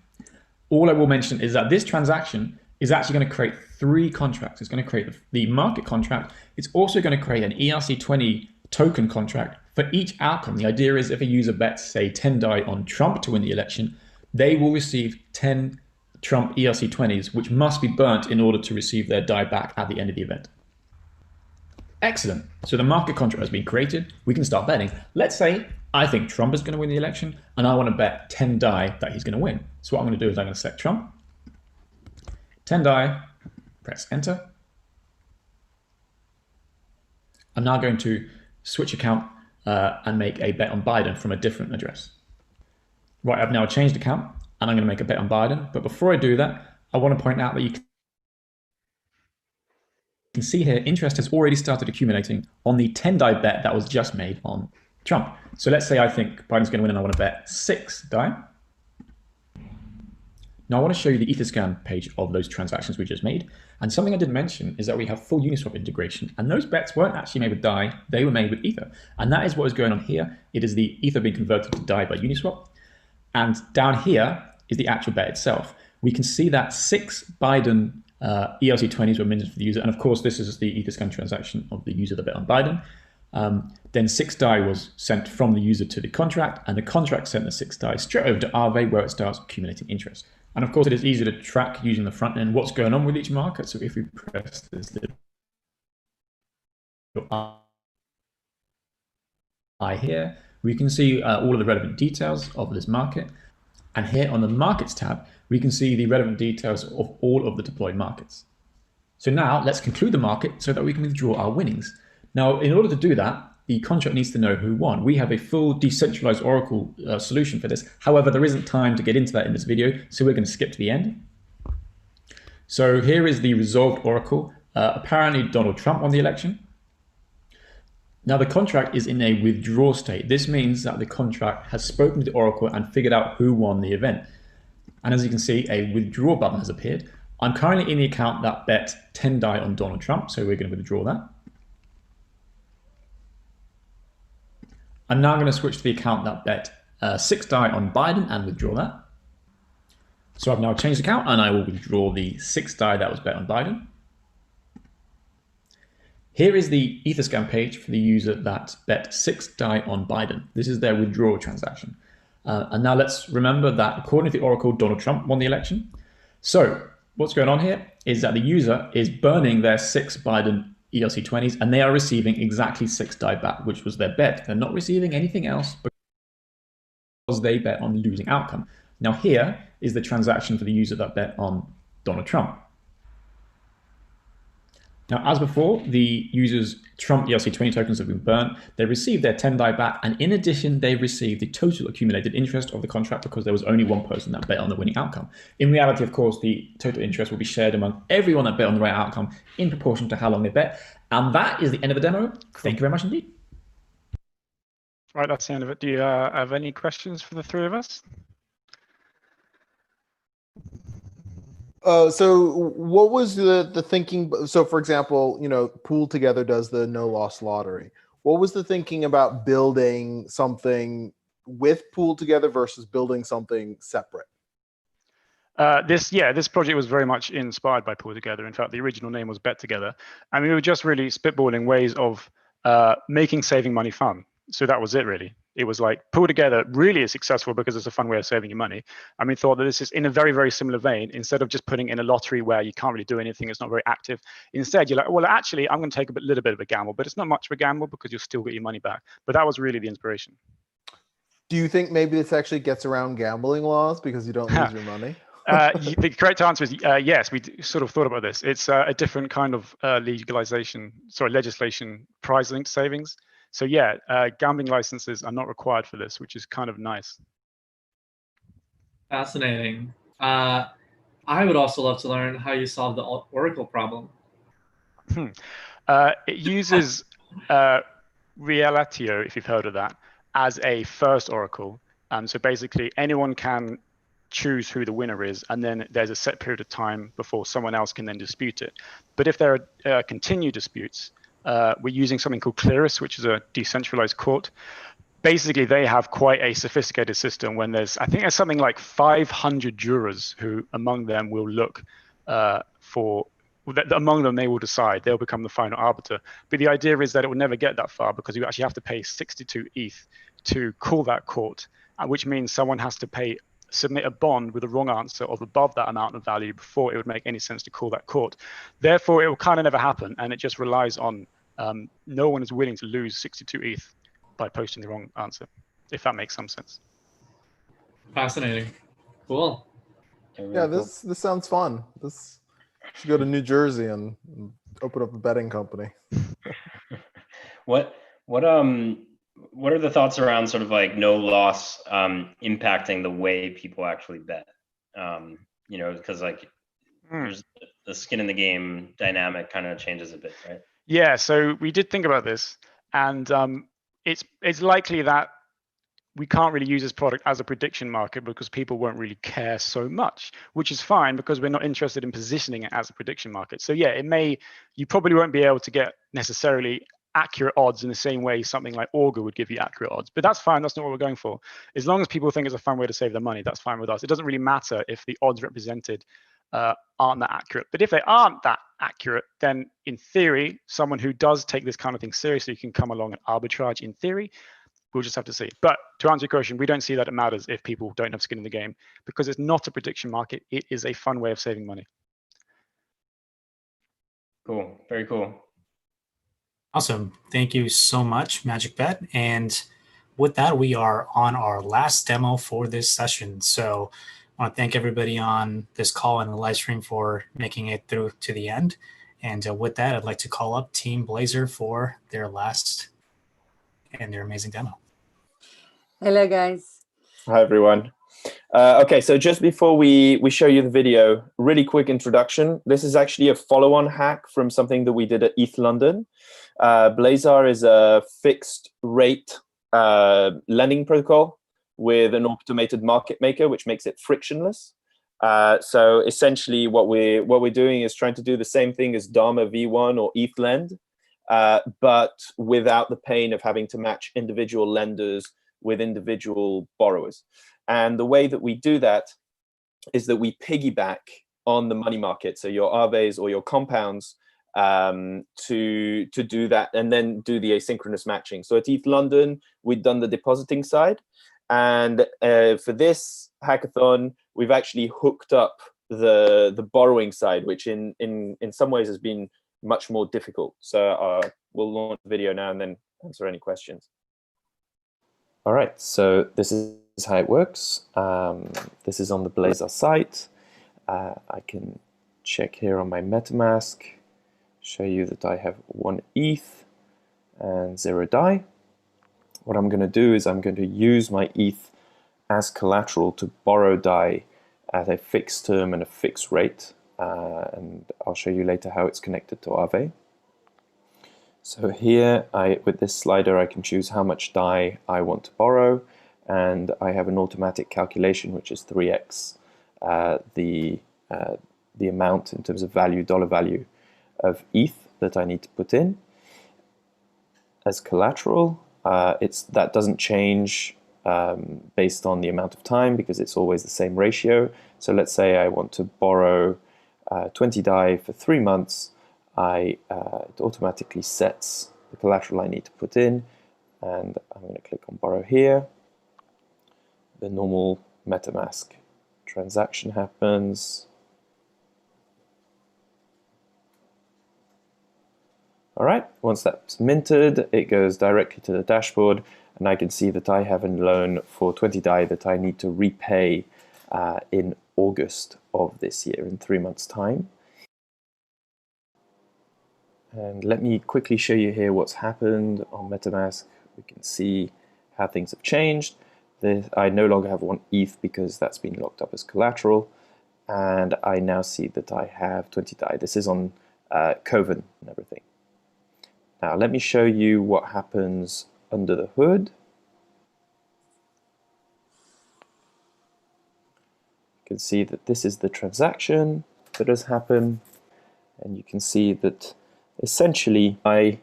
S7: All I will mention is that this transaction is actually going to create 3 contracts. It's going to create the market contract. It's also going to create an ERC20 token contract for each outcome. The idea is if a user bets, say, 10 DAI on Trump to win the election, they will receive 10 Trump ERC20s, which must be burnt in order to receive their DAI back at the end of the event. Excellent. So the market contract has been created. We can start betting. Let's say I think Trump is going to win the election, and I want to bet 10 DAI that he's going to win. So what I'm going to do is I'm going to select Trump, 10 DAI, press enter. I'm now going to switch account and make a bet on Biden from a different address. Right, I've now changed account and I'm going to make a bet on Biden. But before I do that, I want to point out that you can see here interest has already started accumulating on the 10 DAI bet that was just made on Trump. So let's say I think Biden's going to win and I want to bet 6 DAI. Now I want to show you the Etherscan page of those transactions we just made. And something I didn't mention is that we have full Uniswap integration, and those bets weren't actually made with DAI, they were made with Ether. And that is what is going on here. It is the Ether being converted to DAI by Uniswap. And down here is the actual bet itself. We can see that 6 Biden ERC20s were minted for the user. And of course, this is the Etherscan transaction of the user that bet on Biden. Then 6 DAI was sent from the user to the contract, and the contract sent the 6 DAI straight over to Aave, where it starts accumulating interest. And of course, it is easy to track using the front end what's going on with each market. So if we press this little I here, we can see all of the relevant details of this market. And here on the Markets tab, we can see the relevant details of all of the deployed markets. So now let's conclude the market so that we can withdraw our winnings. Now, in order to do that, the contract needs to know who won. We have a full decentralized Oracle solution for this. However, there isn't time to get into that in this video, so we're going to skip to the end. So here is the resolved Oracle. Apparently, Donald Trump won the election. Now, the contract is in a withdraw state. This means that the contract has spoken to the Oracle and figured out who won the event. And as you can see, a withdraw button has appeared. I'm currently in the account that bet 10 DAI on Donald Trump, so we're going to withdraw that. I'm now going to switch to the account that bet 6 DAI on Biden and withdraw that. So I've now changed the account and I will withdraw the 6 DAI that was bet on Biden. Here is the Etherscan page for the user that bet 6 DAI on Biden. This is their withdrawal transaction. And now let's remember that according to the Oracle, Donald Trump won the election. So what's going on here is that the user is burning their 6 Biden ERC20s and they are receiving exactly 6 DAI back, which was their bet. They're not receiving anything else because they bet on the losing outcome. Now here is the transaction for the user that bet on Donald Trump. Now, as before, the user's Trump ERC20 tokens have been burnt. They received their 10 DAI back, and in addition, they received the total accumulated interest of the contract because there was only one person that bet on the winning outcome. In reality, of course, the total interest will be shared among everyone that bet on the right outcome in proportion to how long they bet. And that is the end of the demo. Thank you very much indeed.
S6: Right, that's the end of it. Do you have any questions for the three of us?
S10: So what was the thinking? So for example, Pool Together does the no loss lottery. What was the thinking about building something with Pool Together versus building something separate?
S6: This project was very much inspired by Pool Together. In fact, the original name was Bet Together. And we were just really spitballing ways of making saving money fun. So that was it, really. It was like Pool Together really is successful because it's a fun way of saving your money. And we thought that this is in a very, very similar vein. Instead of just putting in a lottery where you can't really do anything, it's not very active. Instead, you're like, well, actually, I'm going to take a little bit of a gamble, but it's not much of a gamble because you'll still get your money back. But that was really the inspiration.
S10: Do you think maybe this actually gets around gambling laws because you don't lose your money?
S6: The correct answer is yes. We sort of thought about this. It's a different kind of legislation, prize linked savings. So yeah, gambling licenses are not required for this, which is kind of nice.
S5: Fascinating. I would also love to learn how you solve the Oracle problem.
S6: It uses Relatio, if you've heard of that, as a first Oracle. So basically, anyone can choose who the winner is, and then there's a set period of time before someone else can then dispute it. But if there are continued disputes, we're using something called Clearus, which is a decentralized court. Basically, they have quite a sophisticated system when I think there's something like 500 jurors who among them will look among them they will decide, they'll become the final arbiter. But the idea is that it will never get that far because you actually have to pay 62 ETH to call that court, which means someone has to submit a bond with a wrong answer of above that amount of value before it would make any sense to call that court. Therefore, it will kind of never happen, and it just relies on no one is willing to lose 62 ETH by posting the wrong answer, if that makes some sense.
S5: Fascinating. Cool.
S10: Yeah, this sounds fun. This should go to New Jersey and open up a betting company.
S4: What are the thoughts around sort of like no loss impacting the way people actually bet? Because like there's the skin in the game dynamic kind of changes a bit, right?
S6: Yeah, so we did think about this, and it's likely that we can't really use this product as a prediction market because people won't really care so much, which is fine because we're not interested in positioning it as a prediction market. So yeah, you probably won't be able to get necessarily accurate odds in the same way something like Augur would give you accurate odds, but that's fine. That's not what we're going for. As long as people think it's a fun way to save their money, that's fine with us. It doesn't really matter if the odds represented aren't that accurate. But if they aren't that accurate, then in theory, someone who does take this kind of thing seriously can come along and arbitrage in theory. We'll just have to see. But to answer your question, we don't see that it matters if people don't have skin in the game because it's not a prediction market. It is a fun way of saving money.
S4: Cool. Very cool.
S1: Awesome. Thank you so much, MagicBet. And with that, we are on our last demo for this session. So I want to thank everybody on this call and the live stream for making it through to the end. And with that, I'd like to call up Team Blazar for their last and their amazing demo.
S8: Hello, guys.
S9: Hi, everyone. Okay, so just before we show you the video, really quick introduction. This is actually a follow-on hack from something that we did at ETH London. Blazar is a fixed rate lending protocol with an automated market maker, which makes it frictionless. So essentially what we're doing is trying to do the same thing as Dharma V1 or ETH Lend, but without the pain of having to match individual lenders with individual borrowers. And the way that we do that is that we piggyback on the money market, so your Aves or your compounds, to do that, and then do the asynchronous matching. So at ETH London, we've done the depositing side, and for this hackathon, we've actually hooked up the borrowing side, which in some ways has been much more difficult. So we'll launch the video now and then answer any questions.
S14: All right, so this is how it works. This is on the Blazar site. I can check here on my MetaMask, show you that I have 1 ETH and 0 DAI. What I'm going to do is I'm going to use my ETH as collateral to borrow DAI at a fixed term and a fixed rate. And I'll show you later how it's connected to Aave. So here, with this slider, I can choose how much DAI I want to borrow, and I have an automatic calculation which is 3x the amount in terms of value, dollar value of ETH that I need to put in as collateral. That doesn't change based on the amount of time, because it's always the same ratio. So let's say I want to borrow 20 DAI for 3 months. It automatically sets the collateral I need to put in, and I'm going to click on borrow here. The normal MetaMask transaction happens. All right, once that's minted, it goes directly to the dashboard, and I can see that I have a loan for 20 DAI that I need to repay in August of this year, in 3 months' time. And let me quickly show you here what's happened on MetaMask. We can see how things have changed. I no longer have 1 ETH because that's been locked up as collateral, and I now see that I have 20 DAI. This is on Coven and everything. Now let me show you what happens under the hood. You can see that this is the transaction that has happened, and you can see that essentially I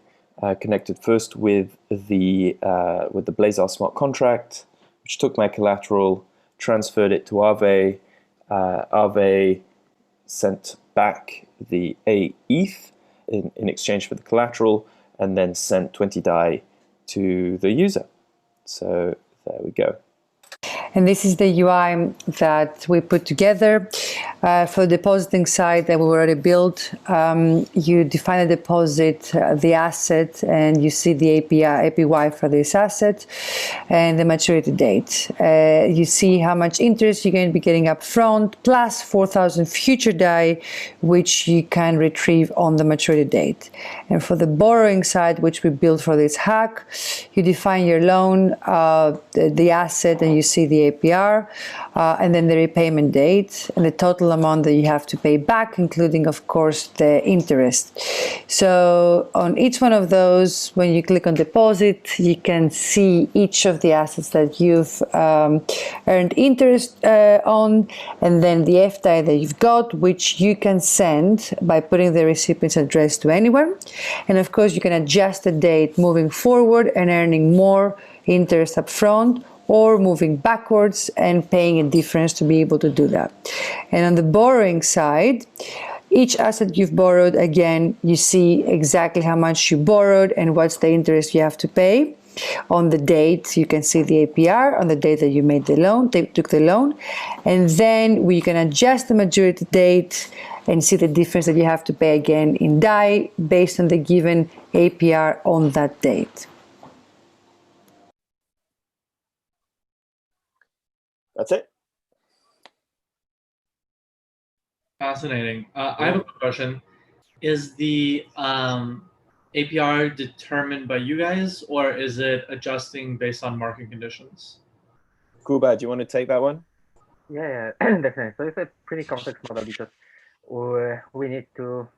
S14: connected first with the Blazar smart contract, which took my collateral, transferred it to Aave. Aave sent back the ETH in exchange for the collateral, and then sent 20 DAI to the user. So there we go.
S8: And this is the UI that we put together. For the depositing side that we already built, you define the deposit, the asset, and you see the APY for this asset and the maturity date. You see how much interest you're going to be getting up front, plus 4,000 future DAI, which you can retrieve on the maturity date. And for the borrowing side, which we built for this hack, you define your loan, the asset, and you see the APR, and then the repayment date and the total amount that you have to pay back, including, of course, the interest. So on each one of those, when you click on deposit, you can see each of the assets that you've earned interest on, and then the FDAI that you've got, which you can send by putting the recipient's address to anyone. And of course, you can adjust the date moving forward and earning more interest up front, or moving backwards and paying a difference to be able to do that. And on the borrowing side, each asset you've borrowed, again, you see exactly how much you borrowed and what's the interest you have to pay. On the date, you can see the APR on the date that you made the loan, took the loan, and then we can adjust the maturity date and see the difference that you have to pay again in DAI based on the given APR on that date.
S9: That's it.
S5: Fascinating. I have a question. Is the APR determined by you guys, or is it adjusting based on market conditions?
S9: Kuba, do you want to take that one?
S11: Yeah, definitely. So it's a pretty complex model because we need to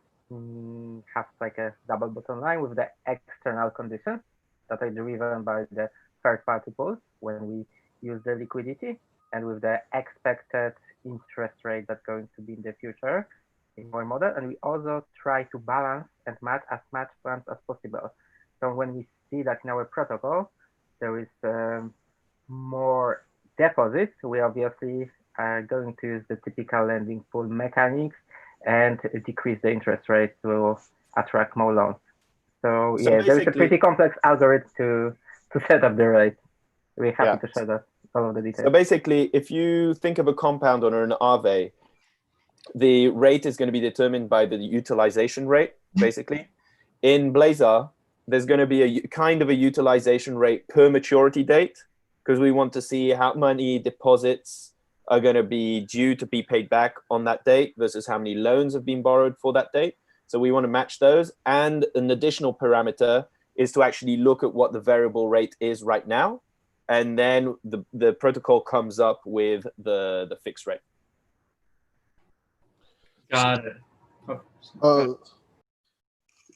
S11: have like a double bottom line with the external conditions that are driven by the third-party pools when we use the liquidity, and with the expected interest rate that's going to be in the future. in our model, and we also try to balance and match as much funds as possible. So when we see that in our protocol there is more deposits, we obviously are going to use the typical lending pool mechanics and decrease the interest rate to attract more loans. So yeah, there is a pretty complex algorithm to set up the rate. We're happy to share that, all of the details.
S9: So basically, if you think of a compound or an Aave, the rate is going to be determined by the utilization rate, basically. In Blazar, there's going to be a kind of a utilization rate per maturity date, because we want to see how many deposits are going to be due to be paid back on that date versus how many loans have been borrowed for that date. So we want to match those. And an additional parameter is to actually look at what the variable rate is right now. And then the protocol comes up with the fixed rate.
S5: Got it.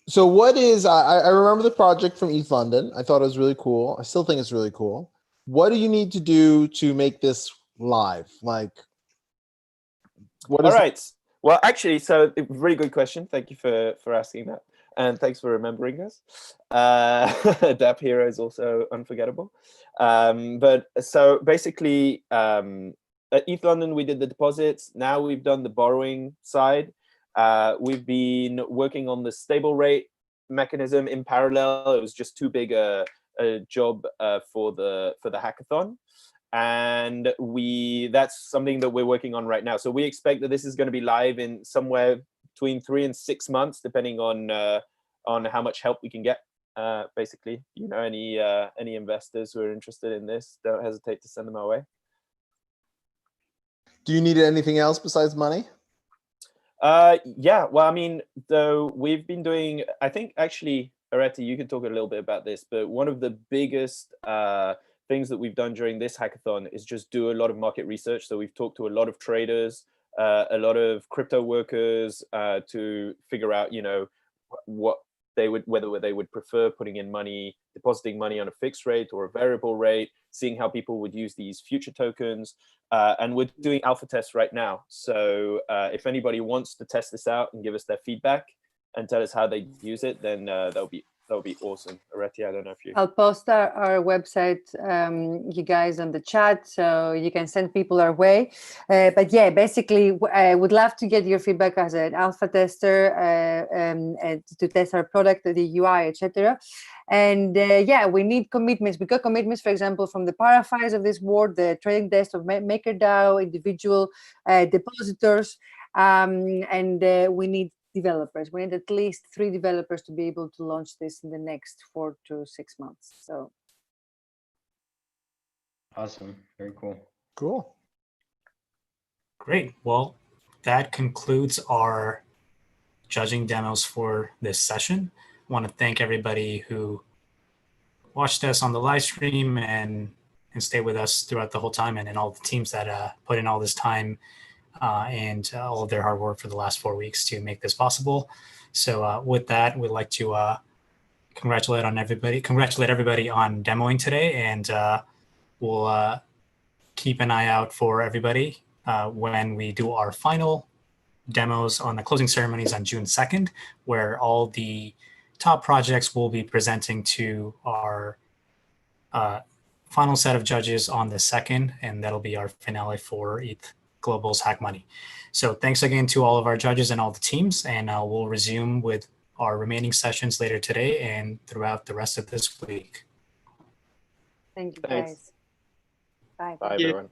S10: So what is, I remember the project from ETH London. I thought it was really cool. I still think it's really cool. What do you need to do to make this live? Like, what is
S9: All right. Well, actually, so really good question. Thank you for asking that. And thanks for remembering us. DApp Hero is also unforgettable. But so basically, at ETH London, we did the deposits. Now we've done the borrowing side. We've been working on the stable rate mechanism in parallel. It was just too big a job for the hackathon. And that's something that we're working on right now. So we expect that this is going to be live in somewhere between 3 and 6 months, depending on how much help we can get. Basically, any investors who are interested in this, don't hesitate to send them our way.
S10: Do you need anything else besides money?
S9: Yeah, well, I mean, though we've been doing, I think actually, Areti, you can talk a little bit about this, but one of the biggest things that we've done during this hackathon is just do a lot of market research. So we've talked to a lot of traders, a lot of crypto workers to figure out, what whether they would prefer putting in money, depositing money on a fixed rate or a variable rate, seeing how people would use these future tokens. And we're doing alpha tests right now. So if anybody wants to test this out and give us their feedback and tell us how they use it, then that'll be awesome. Areti, I don't know if you...
S8: I'll post our website, you guys, on the chat, so you can send people our way. But yeah, basically, I would love to get your feedback as an alpha tester and to test our product, the UI, etc. And yeah, we need commitments. We got commitments, for example, from the parafis of this world, the trading desk of MakerDAO, individual depositors, and we need developers. We need at least 3 developers to be able to launch this in the next 4 to 6 months. So
S4: awesome. Very cool.
S10: Cool.
S1: Great. Well, that concludes our judging demos for this session. I want to thank everybody who watched us on the live stream and stayed with us throughout the whole time, and all the teams that put in all this time and all of their hard work for the last 4 weeks to make this possible. So with that, we'd like to congratulate everybody on demoing today, and we'll keep an eye out for everybody when we do our final demos on the closing ceremonies on June 2nd, where all the top projects will be presenting to our final set of judges on the 2nd, and that'll be our finale for ETHGlobal's Hack Money. So thanks again to all of our judges and all the teams, and we'll resume with our remaining sessions later today and throughout the rest of this week.
S8: Thank you, guys. Bye.
S9: Bye, everyone.